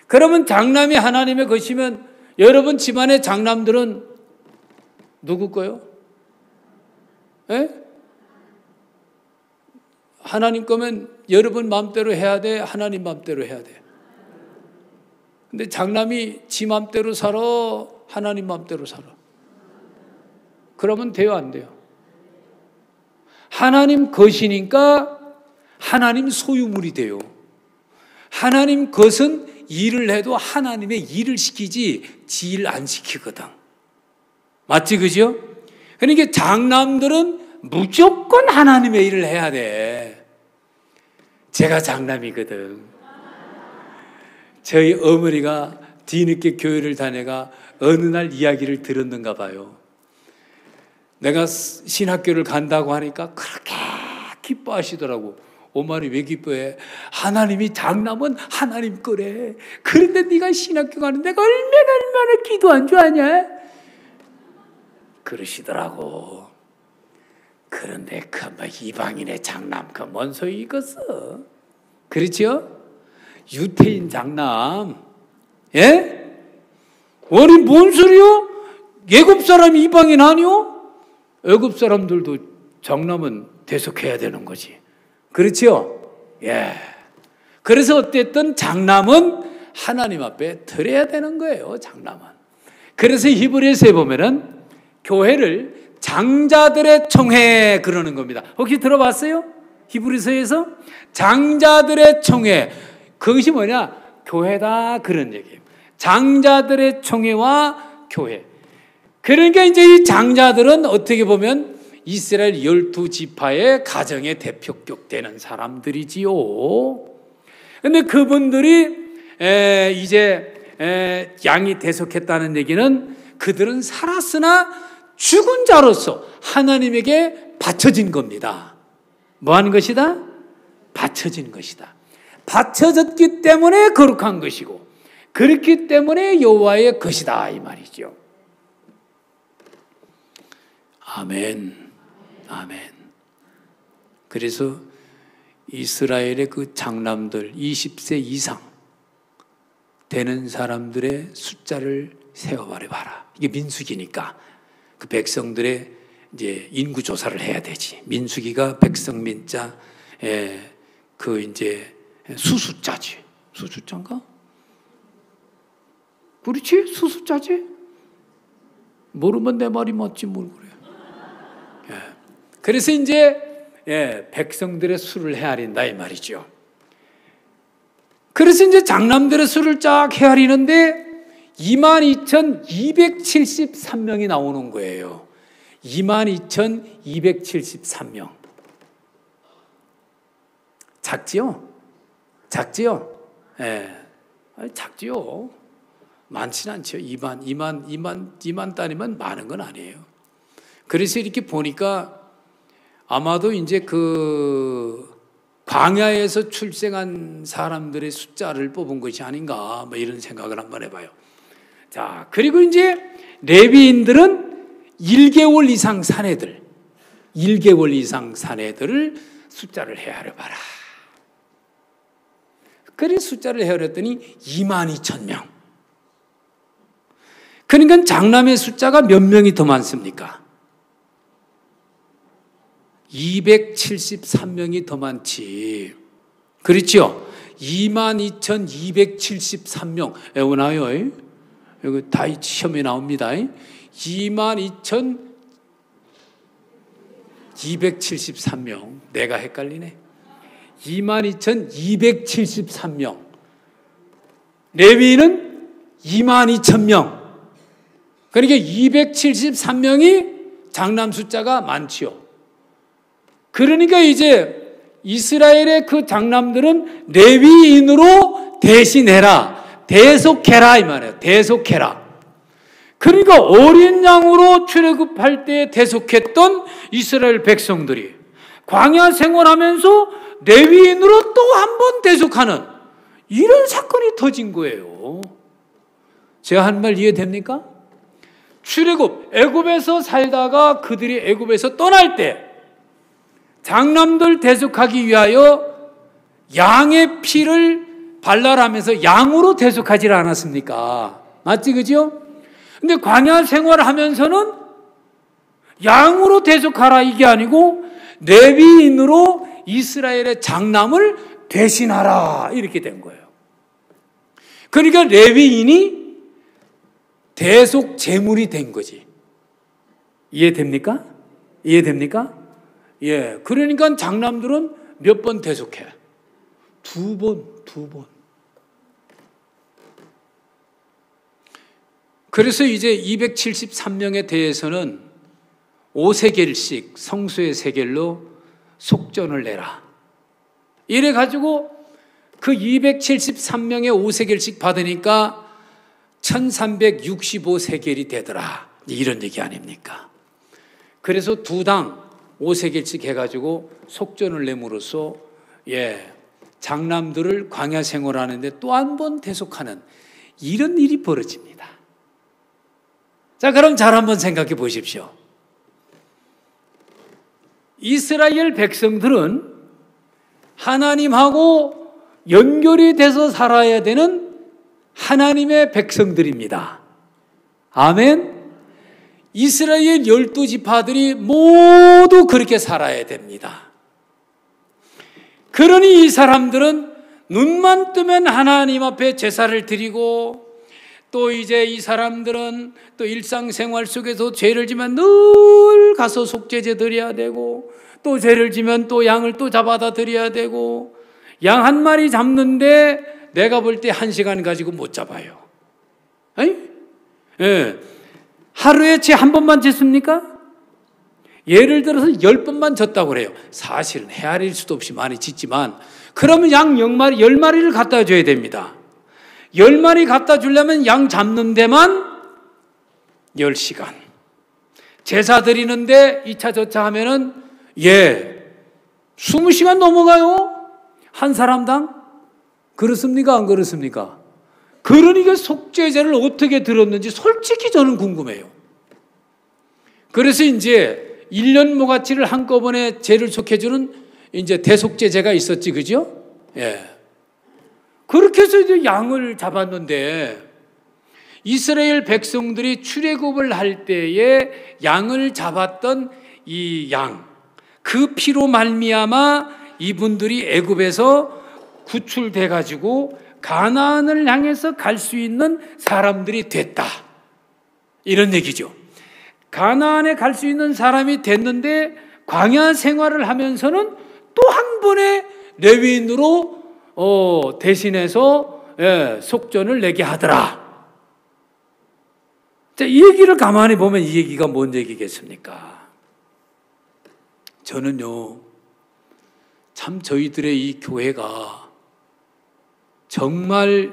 그러면 장남이 하나님의 것이면 여러분 집안의 장남들은 누구 거요? 예? 하나님 거면 여러분 마음대로 해야 돼? 하나님 마음대로 해야 돼? 근데 장남이 지 마음대로 살아? 하나님 마음대로 살아? 그러면 돼요, 안 돼요? 하나님 것이니까 하나님 소유물이 돼요. 하나님 것은 일을 해도 하나님의 일을 시키지 지 일 안 시키거든. 맞지, 그죠? 그러니까 장남들은 무조건 하나님의 일을 해야 돼. 제가 장남이거든. 저희 어머니가 뒤늦게 교회를 다녀가 어느 날 이야기를 들었는가 봐요. 내가 신학교를 간다고 하니까 그렇게 기뻐하시더라고. 엄마는 왜 기뻐해? 하나님이 장남은 하나님 거래. 그런데 네가 신학교 가는 데가 얼마나 기도한 줄 아냐? 그러시더라고. 그런데 그 뭐 이방인의 장남 그 뭔 소리 이겠어? 그렇죠? 유태인 장남, 예? 아니 뭔 소리요? 애굽 사람 이방인 아니요? 애굽 사람들도 장남은 대속해야 되는 거지. 그렇죠? 예. 그래서 어쨌든 장남은 하나님 앞에 드려야 되는 거예요, 장남은. 그래서 히브리서에 보면은 교회를 장자들의 총회 그러는 겁니다. 혹시 들어봤어요? 히브리서에서 장자들의 총회, 그것이 뭐냐? 교회다 그런 얘기예요. 장자들의 총회와 교회. 그러니까 이제 이 장자들은 어떻게 보면 이스라엘 12지파의 가정의 대표격 되는 사람들이지요. 그런데 그분들이 이제 양이 대속했다는 얘기는 그들은 살았으나 죽은 자로서 하나님에게 바쳐진 겁니다. 뭐 하는 것이다? 바쳐진 것이다. 바쳐졌기 때문에 거룩한 것이고 그렇기 때문에 여호와의 것이다 이 말이죠. 아멘. 아멘. 그래서 이스라엘의 그 장남들 20세 이상 되는 사람들의 숫자를 세어봐라. 이게 민수기니까 그 백성들의 이제 인구 조사를 해야 되지. 민수기가 백성 민자 그 이제 수숫자지. 수숫자인가? 그렇지? 수숫자지? 모르면 내 말이 맞지 뭘 그래. 그래서 이제 백성들의 수를 헤아린다 이 말이죠. 그래서 이제 장남들의 수를 쫙 헤아리는데 22,273명이 나오는 거예요. 22,273명. 작지요? 작지요? 예. 작지요. 많지는 않죠. 2만 단위면 많은 건 아니에요. 그래서 이렇게 보니까 아마도 이제 그 광야에서 출생한 사람들의 숫자를 뽑은 것이 아닌가 뭐 이런 생각을 한번 해봐요. 자, 그리고 이제 레위인들은 1개월 이상 산 애들, 1개월 이상 산 애들을 숫자를 헤아려봐라. 그래서 숫자를 헤아렸더니 22,000명. 그러니까 장남의 숫자가 몇 명이 더 많습니까? 273명이 더 많지. 그렇죠? 22,273명. 외우나요? 여기 다 시험에 나옵니다. 22,273명. 내가 헷갈리네. 22,273명. 레위인은 22,000명. 그러니까 273명이 장남 숫자가 많지요. 그러니까 이제 이스라엘의 그 장남들은 레위인으로 대신해라, 대속해라 이 말이에요. 대속해라. 그러니까 어린 양으로 출애굽할 때 대속했던 이스라엘 백성들이 광야 생활하면서 레위인으로 또 한 번 대속하는 이런 사건이 터진 거예요. 제가 한 말 이해됩니까? 출애굽, 애굽에서 살다가 그들이 애굽에서 떠날 때 장남들 대속하기 위하여 양의 피를 발랄하면서 양으로 대속하지 않았습니까? 맞지, 그죠? 근데 광야 생활하면서는 양으로 대속하라 이게 아니고 레위인으로 이스라엘의 장남을 대신하라 이렇게 된 거예요. 그러니까 레위인이 대속 제물이 된 거지. 이해됩니까? 이해됩니까? 예. 그러니까 장남들은 몇 번 대속해? 2번. 그래서 이제 273명에 대해서는 5세겔씩 성수의 세겔로 속전을 내라. 이래 가지고 그 273명의 5세겔씩 받으니까 1365세겔이 되더라. 이런 얘기 아닙니까? 그래서 두 당 5세겔씩 해가지고 속전을 내므로써 장남들을 광야 생활하는데 또 한 번 대속하는 이런 일이 벌어집니다. 자, 그럼 잘 한번 생각해 보십시오. 이스라엘 백성들은 하나님하고 연결이 돼서 살아야 되는 하나님의 백성들입니다. 아멘. 이스라엘 12지파들이 모두 그렇게 살아야 됩니다. 그러니 이 사람들은 눈만 뜨면 하나님 앞에 제사를 드리고 또 이제 이 사람들은 또 일상생활 속에서 죄를 지면 늘 가서 속죄제 드려야 되고, 또 죄를 지면 또 양을 또 잡아다 드려야 되고, 양 한 마리 잡는데 내가 볼 때 1시간 가지고 못 잡아요. 예. 하루에 죄 한 번만 짓습니까? 예를 들어서 10번만 졌다고 그래요. 사실은 헤아릴 수도 없이 많이 짓지만, 그러면 양 10마리를 갖다 줘야 됩니다. 10마리 갖다 주려면 양 잡는 데만 10시간. 제사 드리는데 2차 저차 하면은 20시간 넘어가요. 한 사람당. 그렇습니까? 안 그렇습니까? 그러니까 속죄제를 어떻게 들었는지 솔직히 저는 궁금해요. 그래서 이제 1년 모가지를 한꺼번에 죄를 속해주는 이제 대속죄제가 있었지, 그죠? 예. 그렇게 해서 이제 양을 잡았는데, 이스라엘 백성들이 출애굽을 할 때에 양을 잡았던 이 양, 그 피로 말미암아 이분들이 애굽에서 구출돼 가지고 가나안을 향해서 갈 수 있는 사람들이 됐다, 이런 얘기죠. 가나안에 갈 수 있는 사람이 됐는데, 광야 생활을 하면서는 또 한 번의 레위인으로 대신해서 속전을 내게 하더라. 자, 이 얘기를 가만히 보면 이 얘기가 뭔 얘기겠습니까? 저는요, 참 저희들의 이 교회가 정말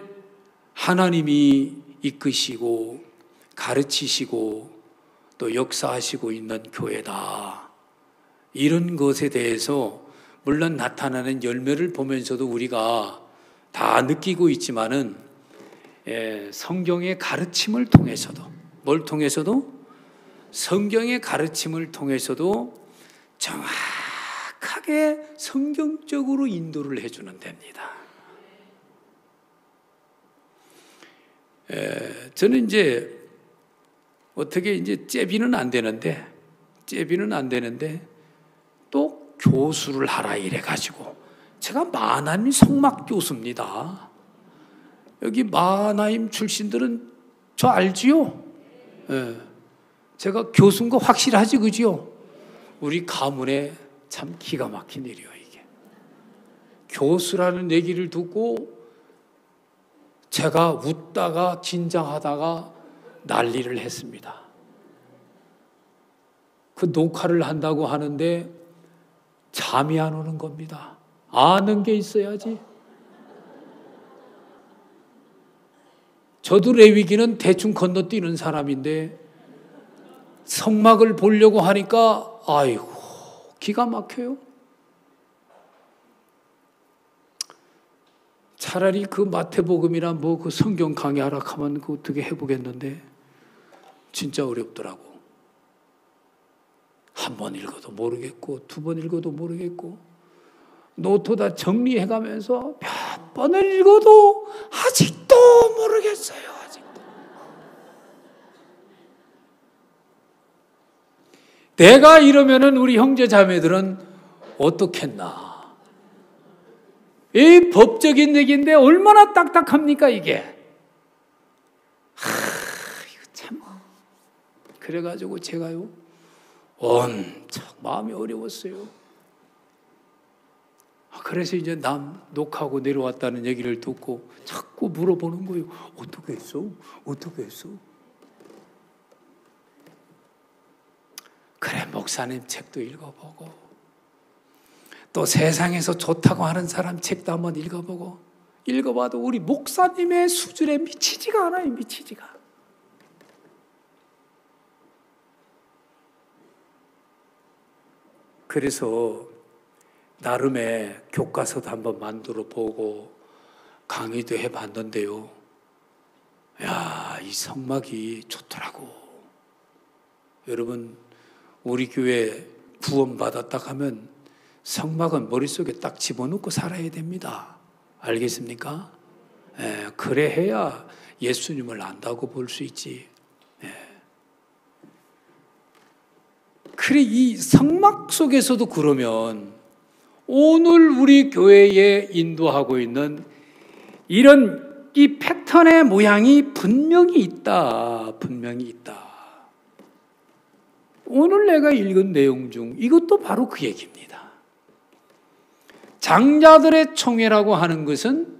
하나님이 이끄시고 가르치시고 또 역사하시고 있는 교회다, 이런 것에 대해서 물론 나타나는 열매를 보면서도 우리가 다 느끼고 있지만은, 성경의 가르침을 통해서도, 뭘 통해서도? 성경의 가르침을 통해서도 정확하게 성경적으로 인도를 해주는 데입니다. 저는 이제 어떻게 이제 째비는 안 되는데 또 교수를 하라 이래가지고, 제가 마하나임 성막 교수입니다. 여기 마하나임 출신들은 저 알지요? 예. 제가 교수인 거 확실하지, 그지요? 우리 가문에 참 기가 막힌 일이에요, 이게. 교수라는 얘기를 듣고 제가 웃다가 긴장하다가 난리를 했습니다. 그 녹화를 한다고 하는데 잠이 안 오는 겁니다. 아는 게 있어야지. 저도 레위기는 대충 건너뛰는 사람인데 성막을 보려고 하니까 아이고 기가 막혀요. 차라리 그 마태복음이나 뭐 그 성경 강의하라 하면 그 어떻게 해보겠는데 진짜 어렵더라고. 한 번 읽어도 모르겠고 두 번 읽어도 모르겠고 노트 다 정리해가면서 몇 번을 읽어도 아직도 모르겠어요. 아직도. 내가 이러면은 우리 형제 자매들은 어떻겠나. 이 법적인 얘기인데 얼마나 딱딱합니까 이게. 이거 참. 그래가지고 제가요 엄청 마음이 어려웠어요. 그래서 이제 녹화하고 내려왔다는 얘기를 듣고 자꾸 물어보는 거예요. 어떻게 했어? 어떻게 했어? 그래, 목사님 책도 읽어보고 또 세상에서 좋다고 하는 사람 책도 한번 읽어보고 읽어봐도 우리 목사님의 수준에 미치지가 않아요. 미치지가. 그래서 나름의 교과서도 한번 만들어 보고 강의도 해봤는데요. 야, 이 성막이 좋더라고. 여러분, 우리 교회 구원받았다 하면 성막은 머릿속에 딱 집어넣고 살아야 됩니다. 알겠습니까? 그래 해야 예수님을 안다고 볼 수 있지. 그래, 이 성막 속에서도 그러면 오늘 우리 교회에 인도하고 있는 이런 이 패턴의 모양이 분명히 있다. 분명히 있다. 오늘 내가 읽은 내용 중 이것도 바로 그 얘기입니다. 장자들의 총회라고 하는 것은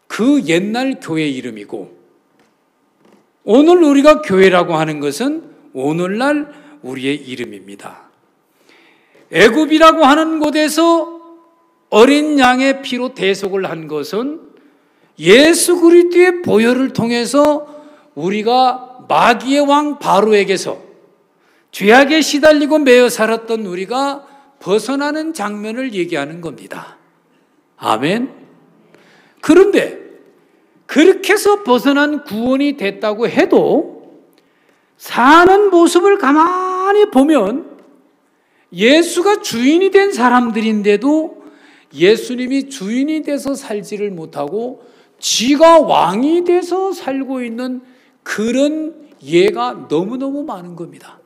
그 옛날 교회 이름이고, 오늘 우리가 교회라고 하는 것은 오늘날 우리의 이름입니다. 애굽이라고 하는 곳에서 어린 양의 피로 대속을 한 것은 예수 그리스도의 보혈을 통해서 우리가 마귀의 왕 바로에게서 죄악에 시달리고 매여 살았던 우리가 벗어나는 장면을 얘기하는 겁니다. 아멘. 그런데 그렇게 해서 벗어난 구원이 됐다고 해도 사는 모습을 가만히 보면 예수가 주인이 된 사람들인데도 예수님이 주인이 돼서 살지를 못하고 지가 왕이 돼서 살고 있는 그런 예가 너무너무 많은 겁니다.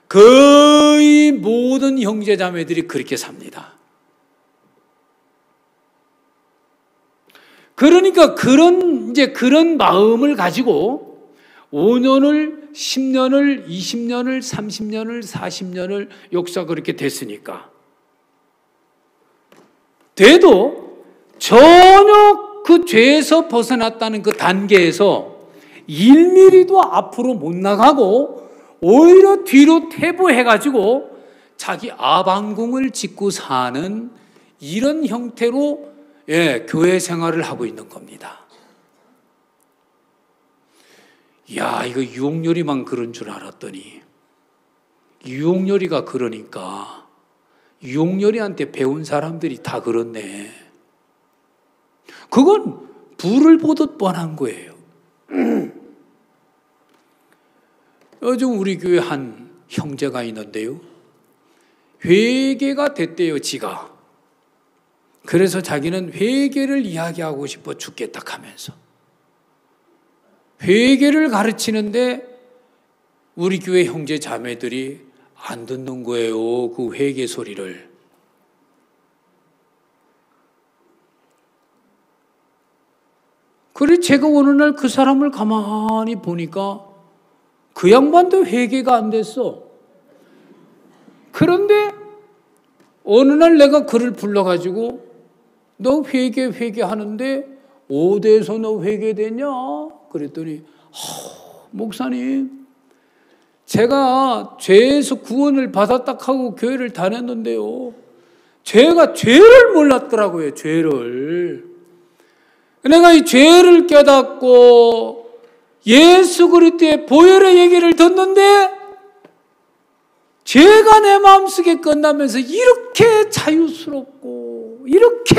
거의 모든 형제자매들이 그렇게 삽니다. 그러니까 그런 마음을 가지고 5년을, 10년을, 20년을, 30년을, 40년을 역사가 그렇게 됐으니까. 돼도 전혀 그 죄에서 벗어났다는 그 단계에서 1mm도 앞으로 못 나가고 오히려 뒤로 퇴보해가지고 자기 아방궁을 짓고 사는 이런 형태로 교회 생활을 하고 있는 겁니다. 야, 이거 유옥열이만 그런 줄 알았더니 유옥열이가 그러니까 유옥열이한테 배운 사람들이 다 그렇네. 그건 불을 보듯 뻔한 거예요. 요즘 우리 교회 한 형제가 있는데요, 회개가 됐대요, 지가. 그래서 자기는 회개를 이야기하고 싶어 죽겠다 하면서 회개를 가르치는데 우리 교회 형제 자매들이 안 듣는 거예요, 그 회개 소리를. 그래 제가 어느 날 그 사람을 가만히 보니까 그 양반도 회개가 안 됐어. 그런데 어느 날 내가 그를 불러가지고 너 회개하는데 어디에서 너 회개되냐? 그랬더니 목사님, 제가 죄에서 구원을 받았다 하고 교회를 다녔는데요, 제가 죄를 몰랐더라고요. 죄를. 내가 이 죄를 깨닫고 예수 그리스도의 보혈의 얘기를 듣는데 죄가 내 마음속에 끝나면서 이렇게 자유스럽고 이렇게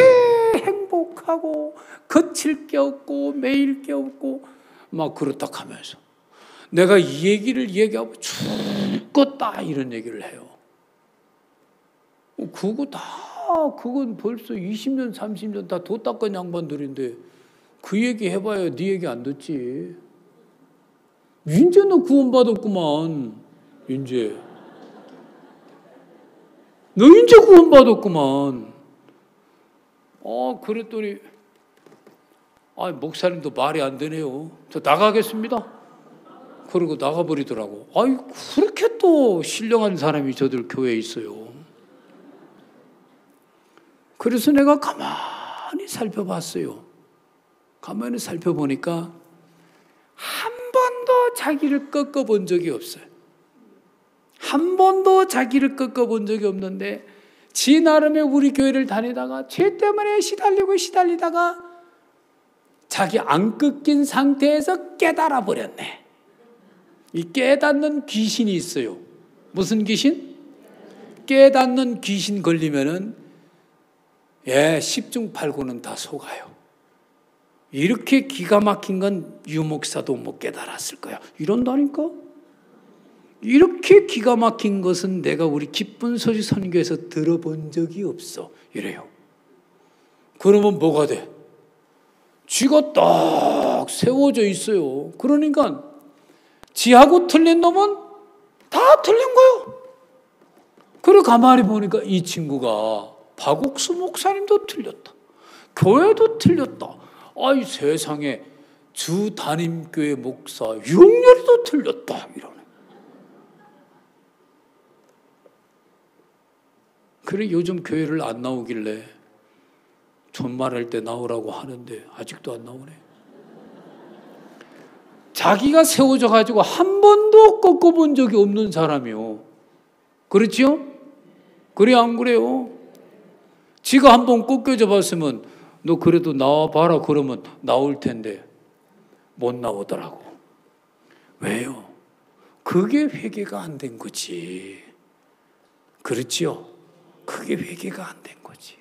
행복하고 거칠 게 없고 매일 게 없고 막 그렇다 하면서 내가 이 얘기를 얘기하고 죽겠다 이런 얘기를 해요. 그건 벌써 20년 30년 다 도 닦은 양반들인데 그 얘기 해봐야 네 얘기 안 듣지. 이제 너 구원받았구만. 이제 너 이제 구원받았구만. 그랬더니 목사님도 말이 안 되네요. 저 나가겠습니다. 그러고 나가버리더라고. 그렇게 또 신령한 사람이 저들 교회에 있어요. 그래서 내가 가만히 살펴봤어요. 가만히 살펴보니까 한 번도 자기를 꺾어본 적이 없어요. 한 번도 자기를 꺾어본 적이 없는데 지 나름의 우리 교회를 다니다가 죄 때문에 시달리다가 자기 안 꺾인 상태에서 깨달아 버렸네. 이 깨닫는 귀신이 있어요. 무슨 귀신? 깨닫는 귀신 걸리면은 10중 8구는 다 속아요. 이렇게 기가 막힌 건 유목사도 못 깨달았을 거야. 이런다니까? 이렇게 기가 막힌 것은 내가 우리 기쁜 소식 선교에서 들어본 적이 없어. 이래요. 그러면 뭐가 돼? 쥐가 딱 세워져 있어요. 그러니까 지하고 틀린 놈은 다 틀린 거예요. 그래 가만히 보니까 이 친구가 박옥수 목사님도 틀렸다. 교회도 틀렸다. 세상에 주 담임교회 목사 6년도 틀렸다 이러네. 그래 요즘 교회를 안 나오길래 존말할 때 나오라고 하는데 아직도 안 나오네. 자기가 세워져 가지고 한 번도 꺾어본 적이 없는 사람이요. 그렇지요? 그래 안 그래요? 지가 한 번 꺾여져 봤으면 너 그래도 나와봐라 그러면 나올 텐데 못 나오더라고. 왜요? 그게 회개가 안 된 거지. 그렇지요? 그게 회개가 안 된 거지.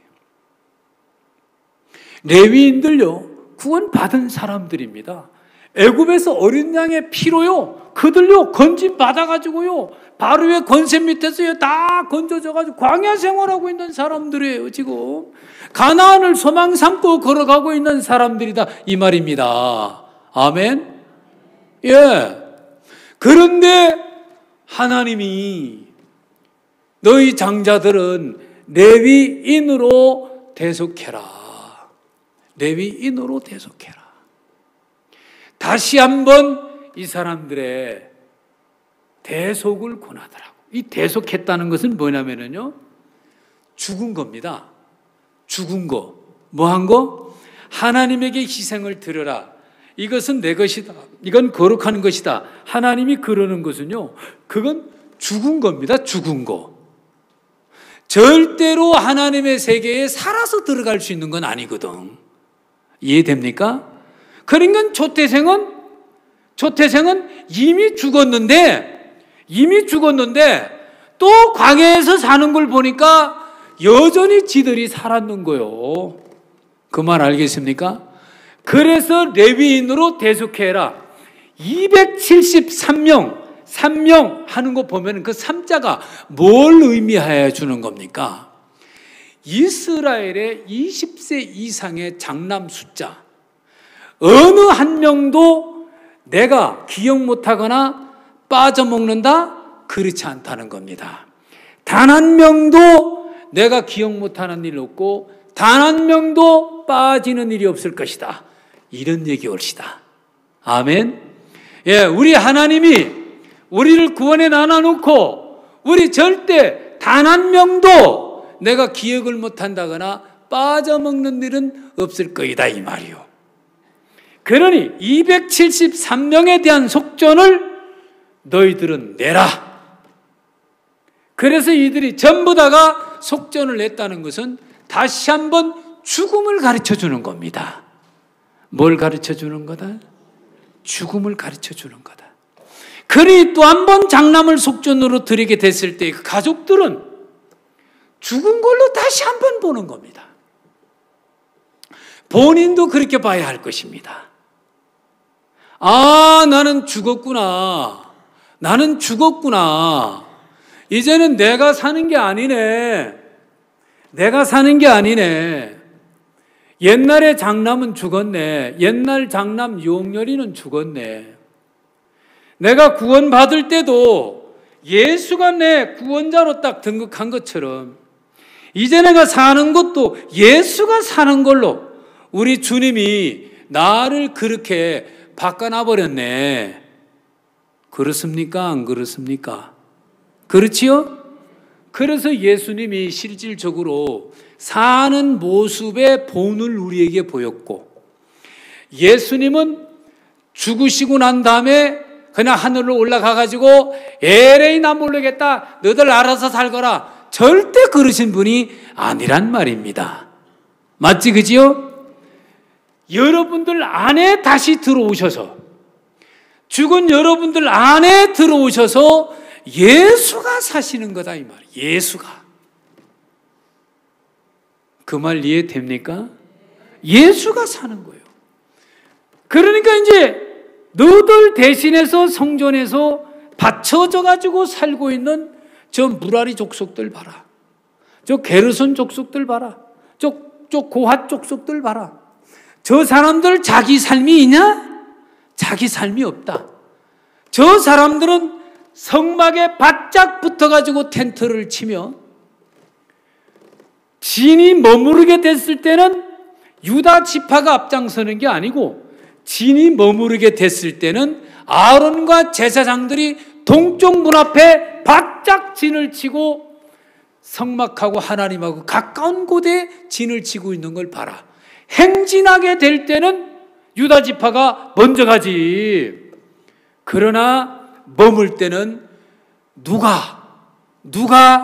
레위인들요, 구원 받은 사람들입니다. 애굽에서 어린 양의 피로요, 그들요 건진 받아가지고요 바로의 권세 밑에서요 다 건져져가지고 광야 생활하고 있는 사람들이에요. 지금 가나안을 소망 삼고 걸어가고 있는 사람들이다 이 말입니다. 아멘. 예. 그런데 하나님이 너희 장자들은 레위인으로 대속해라. 레위인으로 대속해라. 다시 한번 이 사람들의 대속을 권하더라고. 이 대속했다는 것은 뭐냐면요, 죽은 겁니다. 죽은 거. 뭐 한 거? 하나님에게 희생을 드려라. 이것은 내 것이다. 이건 거룩한 것이다. 하나님이 그러는 것은요, 그건 죽은 겁니다. 죽은 거. 절대로 하나님의 세계에 살아서 들어갈 수 있는 건 아니거든. 이해됩니까? 그러니까 조태생은 이미 죽었는데 또 광야에서 사는 걸 보니까 여전히 지들이 살았는 거요. 그 말 알겠습니까? 그래서 레위인으로 대속해라. 273명 하는 거 보면 그 3자가 뭘 의미하여 주는 겁니까? 이스라엘의 20세 이상의 장남 숫자, 어느 한 명도 내가 기억 못하거나 빠져먹는다? 그렇지 않다는 겁니다. 단 한 명도 내가 기억 못하는 일 없고 단 한 명도 빠지는 일이 없을 것이다. 이런 얘기 옳시다. 아멘. 예, 우리 하나님이 우리를 구원해 나눠놓고 우리 절대 단 한 명도 내가 기억을 못한다거나 빠져먹는 일은 없을 거이다 이 말이요. 그러니 273명에 대한 속전을 너희들은 내라. 그래서 이들이 전부 다가 속전을 냈다는 것은 다시 한번 죽음을 가르쳐 주는 겁니다. 뭘 가르쳐 주는 거다? 죽음을 가르쳐 주는 거다. 그러니 또 한 번 장남을 속전으로 드리게 됐을 때 그 가족들은 죽은 걸로 다시 한번 보는 겁니다. 본인도 그렇게 봐야 할 것입니다. 아, 나는 죽었구나. 이제는 내가 사는 게 아니네. 옛날에 장남은 죽었네. 옛날 장남 용렬이는 죽었네. 내가 구원받을 때도 예수가 내 구원자로 딱 등극한 것처럼 이제 내가 사는 것도 예수가 사는 걸로 우리 주님이 나를 그렇게 바꿔놔버렸네. 그렇습니까? 안 그렇습니까? 그렇지요? 그래서 예수님이 실질적으로 사는 모습의 본을 우리에게 보였고, 예수님은 죽으시고 난 다음에 그냥 하늘로 올라가가지고 에레이 나 모르겠다, 너들 알아서 살거라, 절대 그러신 분이 아니란 말입니다. 맞지, 그지요? 여러분들 안에 다시 들어오셔서, 죽은 여러분들 안에 들어오셔서 예수가 사시는 거다 이 말이에요. 예수가. 그 말 이해됩니까? 예수가 사는 거예요. 그러니까 이제 너들 대신해서 성전에서 받쳐져 가지고 살고 있는 저 무라리 족속들 봐라. 저 게르손 족속들 봐라. 저 고핫 족속들 봐라. 저 사람들 자기 삶이 있냐? 자기 삶이 없다. 저 사람들은 성막에 바짝 붙어가지고 텐트를 치며 진이 머무르게 됐을 때는 유다 지파가 앞장서는 게 아니고 진이 머무르게 됐을 때는 아론과 제사장들이 동쪽 문 앞에 바짝 진을 치고 성막하고 하나님하고 가까운 곳에 진을 치고 있는 걸 봐라. 행진하게 될 때는 유다 지파가 먼저 가지. 그러나 머물 때는 누가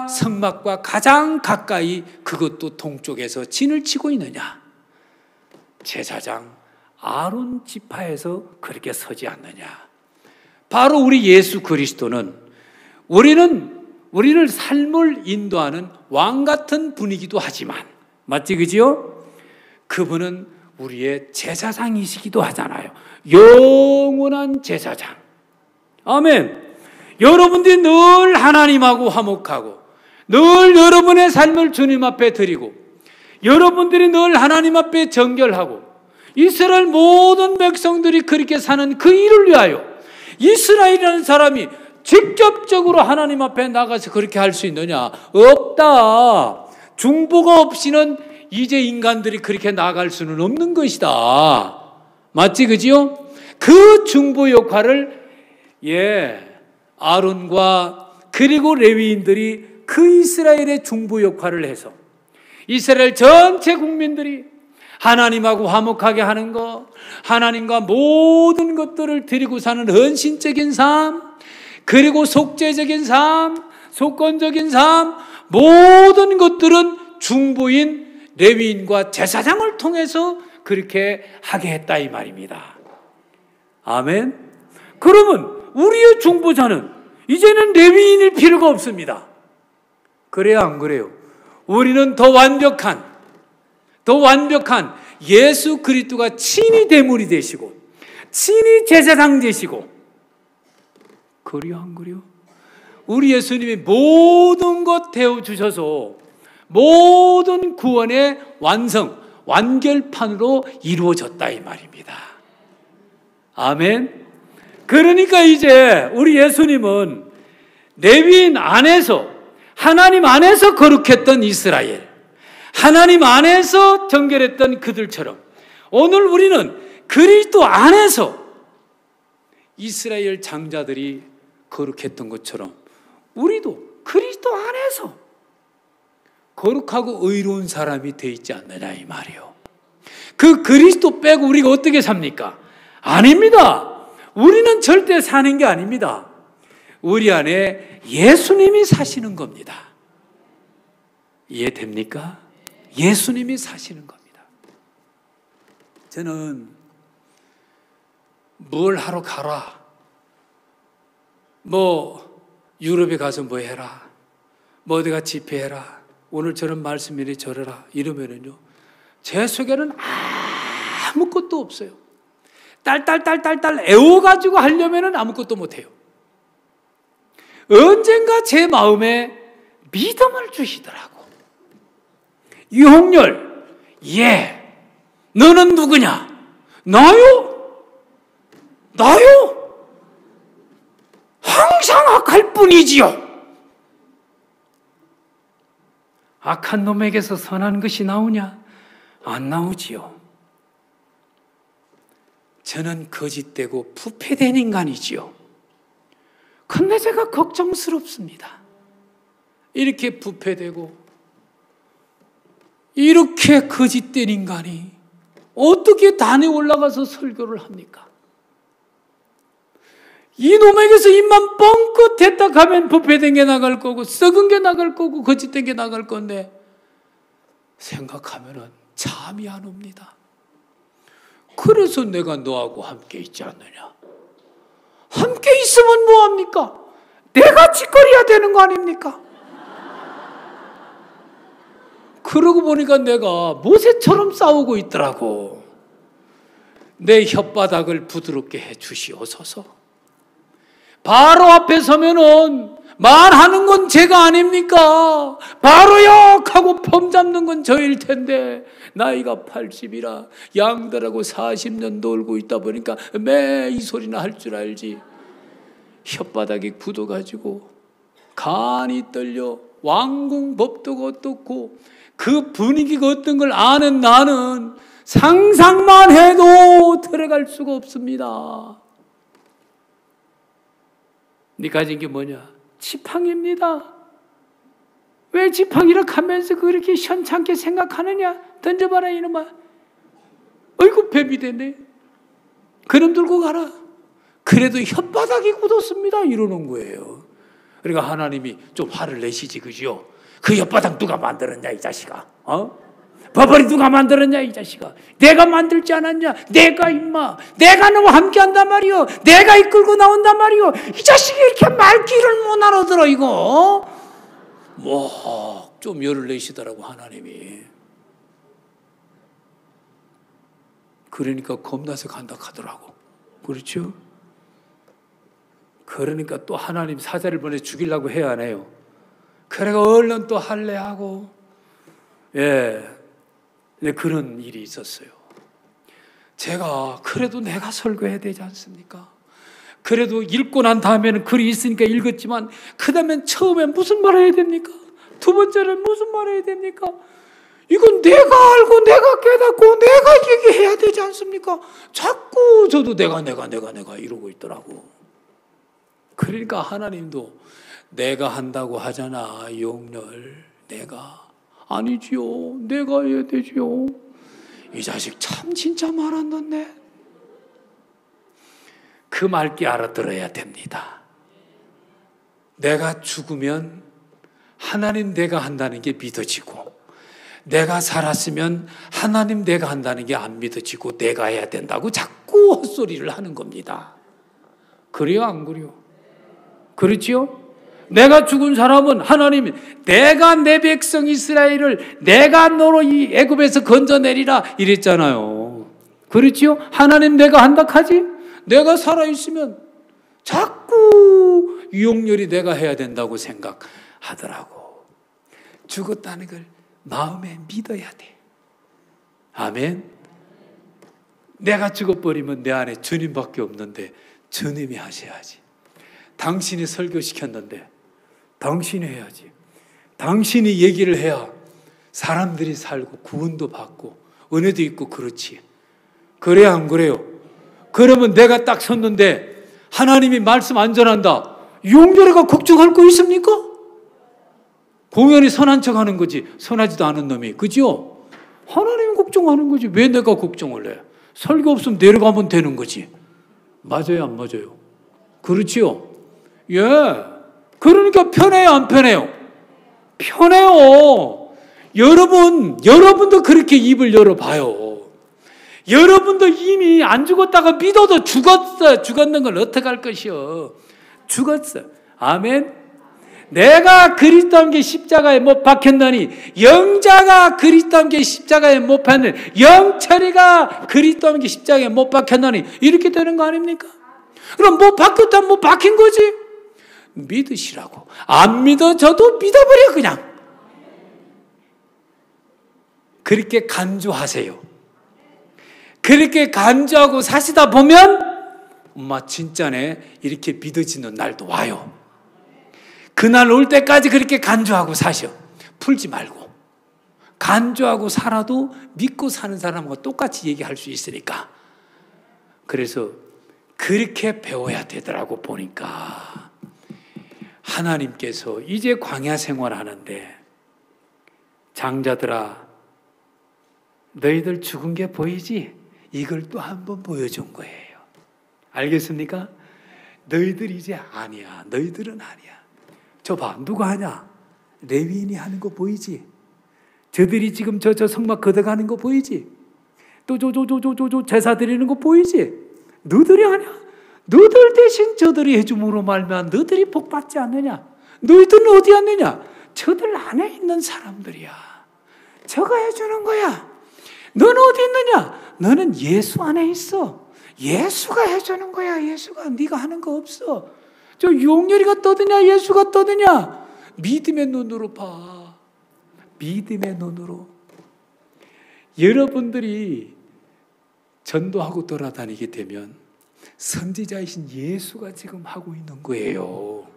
성막과 가장 가까이, 그것도 동쪽에서 진을 치고 있느냐? 제사장 아론 지파에서 그렇게 서지 않느냐? 바로 우리 예수 그리스도는 우리를 삶을 인도하는 왕 같은 분이기도 하지만, 맞지, 그지요? 그분은 우리의 제사장이시기도 하잖아요. 영원한 제사장. 아멘. 여러분들이 늘 하나님하고 화목하고, 늘 여러분의 삶을 주님 앞에 드리고, 여러분들이 늘 하나님 앞에 정결하고, 이스라엘 모든 백성들이 그렇게 사는 그 일을 위하여 이스라엘이라는 사람이 직접적으로 하나님 앞에 나가서 그렇게 할 수 있느냐? 없다. 중보가 없이는 이제 인간들이 그렇게 나갈 수는 없는 것이다. 맞지, 그지요? 그 중보 역할을 아론과 그리고 레위인들이 그 이스라엘의 중보 역할을 해서 이스라엘 전체 국민들이 하나님하고 화목하게 하는 것, 하나님과 모든 것들을 드리고 사는 헌신적인 삶, 그리고 속죄적인 삶, 속건적인 삶, 모든 것들은 중보인 레위인과 제사장을 통해서 그렇게 하게 했다 이 말입니다. 아멘. 그러면 우리의 중보자는 이제는 레위인일 필요가 없습니다. 그래요, 안 그래요? 우리는 더 완벽한 예수 그리스도가 친히 대물이 되시고 친히 제사장 되시고, 그래요, 안 그래요? 우리 예수님이 모든 것 태워주셔서 모든 구원의 완결판으로 이루어졌다 이 말입니다. 아멘. 그러니까 이제 우리 예수님은 레위인 안에서, 하나님 안에서 거룩했던 이스라엘, 하나님 안에서 정결했던 그들처럼 오늘 우리는 그리스도 안에서 이스라엘 장자들이 거룩했던 것처럼 우리도 그리스도 안에서 거룩하고 의로운 사람이 되어 있지 않느냐 이 말이에요. 그 그리스도 빼고 우리가 어떻게 삽니까? 아닙니다. 우리는 절대 사는 게 아닙니다. 우리 안에 예수님이 사시는 겁니다. 이해됩니까? 예수님이 사시는 겁니다. 저는 뭘 하러 가라, 유럽에 가서 뭐 해라, 어디가 집회해라, 오늘처럼 말씀이래 저래라 이러면은요, 제 속에는 아무것도 없어요. 딸딸 애워가지고 하려면은 아무것도 못해요. 언젠가 제 마음에 믿음을 주시더라고. 유홍열, 너는 누구냐? 나요? 항상 악할 뿐이지요. 악한 놈에게서 선한 것이 나오냐? 안 나오지요. 저는 거짓되고 부패된 인간이지요. 근데 제가 걱정스럽습니다. 이렇게 부패되고 이렇게 거짓된 인간이 어떻게 단에 올라가서 설교를 합니까? 이놈에게서 입만 뻥끗 했다 가면 부패된 게 나갈 거고 썩은 게 나갈 거고 거짓된 게 나갈 건데, 생각하면은 잠이 안 옵니다. 그래서 내가 너하고 함께 있지 않느냐? 함께 있으면 뭐합니까? 내가 짓거려야 되는 거 아닙니까? 그러고 보니까 내가 모세처럼 싸우고 있더라고. 내 혓바닥을 부드럽게 해 주시옵소서. 바로 앞에 서면은 말하는 건 제가 아닙니까? 바로요! 하고 폼 잡는 건 저일 텐데, 나이가 80이라 양들하고 40년 놀고 있다 보니까 매 이 소리나 할 줄 알지. 혓바닥이 굳어가지고 간이 떨려 왕궁 법도가 어떻고 그 분위기가 어떤 걸 아는 나는 상상만 해도 들어갈 수가 없습니다. 네 가진 게 뭐냐? 지팡이입니다. 왜 지팡이라 하면서 그렇게 현찮게 생각하느냐? 던져봐라 이놈아. 어이구 뱀이 됐네. 그놈 들고 가라. 그래도 혓바닥이 굳었습니다. 이러는 거예요. 그러니까 하나님이 좀 화를 내시지, 그죠? 그 혓바닥 누가 만들었냐, 이 자식아? 버버리 누가 만들었냐, 이 자식아? 내가 만들지 않았냐? 내가 임마. 내가 너무 함께 한단 말이요. 내가 이끌고 나온단 말이요. 이 자식이 이렇게 말귀를 못 알아들어, 이거. 좀 열을 내시더라고, 하나님이. 그러니까 겁나서 간다 하더라고. 그렇죠? 그러니까 또 하나님 사자를 보내 죽이려고 해야 하네요. 그래가 얼른 또 할례하고, 예, 그런 일이 있었어요. 제가 그래도 내가 설교해야 되지 않습니까? 그래도 읽고 난 다음에는 글이 있으니까 읽었지만 그 다음엔 처음에 무슨 말 해야 됩니까? 두 번째는 무슨 말 해야 됩니까? 이건 내가 알고 내가 깨닫고 내가 얘기해야 되지 않습니까? 자꾸 저도 내가 이러고 있더라고. 그러니까 하나님도 내가 한다고 하잖아. 용렬 내가. 아니지요. 내가 해야 되지요. 이 자식 참 진짜 말 안 듣네. 그 말귀 알아들어야 됩니다. 내가 죽으면 하나님 내가 한다는 게 믿어지고, 내가 살았으면 하나님 내가 한다는 게 안 믿어지고 내가 해야 된다고 자꾸 헛소리를 하는 겁니다. 그래요, 안 그래요? 그렇지요? 내가 죽은 사람은 하나님이 내가 내 백성 이스라엘을 내가 너로 이 애굽에서 건져내리라 이랬잖아요. 그렇지요? 하나님 내가 한다 하지? 내가 살아있으면 자꾸 유용렬이 내가 해야 된다고 생각하더라고. 죽었다는 걸 마음에 믿어야 돼. 아멘. 내가 죽어버리면 내 안에 주님밖에 없는데 주님이 하셔야지. 당신이 설교시켰는데 당신이 해야지. 당신이 얘기를 해야 사람들이 살고 구원도 받고 은혜도 있고 그렇지. 그래야 안 그래요? 그러면 내가 딱 섰는데 하나님이 말씀 안 전한다. 용렬이가 걱정할 거 있습니까? 공연히 선한 척 하는 거지. 선하지도 않은 놈이. 그죠? 하나님 걱정하는 거지. 왜 내가 걱정을 해? 설교 없으면 내려가면 되는 거지. 맞아요, 안 맞아요? 그렇지요? 예. 그러니까 편해요, 안 편해요? 편해요. 여러분도 그렇게 입을 열어봐요. 여러분도 이미 안 죽었다가 믿어도 죽었는 걸 어떻게 할 것이요? 죽었어. 아멘. 내가 그리스도 함께 십자가에 못 박혔느니 영자가 그리스도 함께 십자가에 못 박혔느니 영철이가 그리스도 함께 십자가에 못 박혔느니 이렇게 되는 거 아닙니까? 그럼 못 박혔다면 못 박힌 거지. 믿으시라고. 안 믿어져도 믿어버려 그냥. 그렇게 간주하세요. 그렇게 간주하고 사시다 보면 엄마 진짜네 이렇게 믿어지는 날도 와요. 그날 올 때까지 그렇게 간주하고 사셔. 풀지 말고. 간주하고 살아도 믿고 사는 사람과 똑같이 얘기할 수 있으니까. 그래서 그렇게 배워야 되더라고 보니까. 하나님께서 이제 광야 생활하는데 장자들아 너희들 죽은 게 보이지? 이걸 또 한 번 보여준 거예요. 알겠습니까? 너희들 이제 아니야. 너희들은 아니야. 저 봐. 누가 하냐? 레위인이 하는 거 보이지? 저들이 지금 저 성막 걷어가는 거 보이지? 또 제사 드리는 거 보이지? 너희들이 하냐? 너희들 대신 저들이 해줌으로 말면 너희들이 복 받지 않느냐? 너희들은 어디 왔느냐? 저들 안에 있는 사람들이야. 저가 해주는 거야. 너는 어디 있느냐? 너는 예수 안에 있어. 예수가 해주는 거야. 예수가. 네가 하는 거 없어. 저 용렬이가 떠드냐? 예수가 떠드냐? 믿음의 눈으로 봐. 믿음의 눈으로. 여러분들이 전도하고 돌아다니게 되면 선지자이신 예수가 지금 하고 있는 거예요.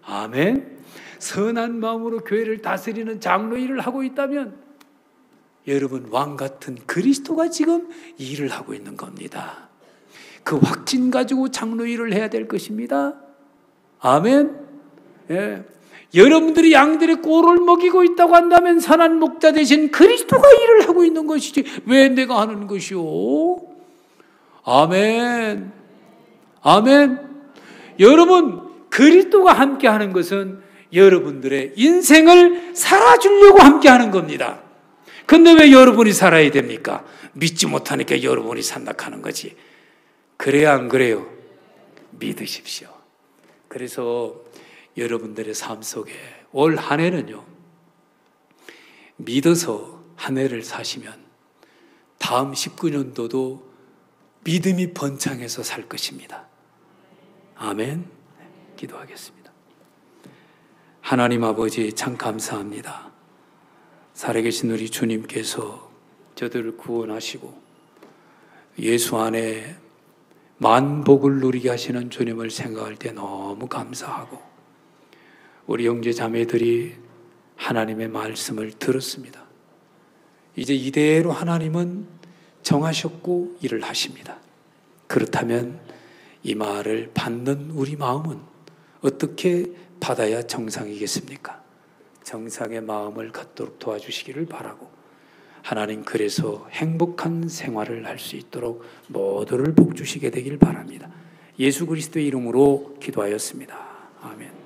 아멘. 선한 마음으로 교회를 다스리는 장로 일을 하고 있다면 여러분 왕 같은 그리스도가 지금 일을 하고 있는 겁니다. 그 확신 가지고 장로 일을 해야 될 것입니다. 아멘. 예. 여러분들이 양들의 꼴을 먹이고 있다고 한다면 선한 목자 대신 그리스도가 일을 하고 있는 것이지 왜 내가 하는 것이오? 아멘. 아멘. 여러분 그리스도가 함께 하는 것은 여러분들의 인생을 살아주려고 함께 하는 겁니다. 근데 왜 여러분이 살아야 됩니까? 믿지 못하니까 여러분이 산다하는 거지. 그래야 안 그래요? 믿으십시오. 그래서 여러분들의 삶 속에 올 한 해는요, 믿어서 한 해를 사시면 다음 19년도도 믿음이 번창해서 살 것입니다. 아멘. 기도하겠습니다. 하나님 아버지 참 감사합니다. 살아계신 우리 주님께서 저들을 구원하시고 예수 안에 만복을 누리게 하시는 주님을 생각할 때 너무 감사하고 우리 형제 자매들이 하나님의 말씀을 들었습니다. 이제 이대로 하나님은 정하셨고 일을 하십니다. 그렇다면 이 말을 받는 우리 마음은 어떻게 받아야 정상이겠습니까? 정상의 마음을 갖도록 도와주시기를 바라고 하나님 그래서 행복한 생활을 할 수 있도록 모두를 복 주시게 되길 바랍니다. 예수 그리스도의 이름으로 기도하였습니다. 아멘.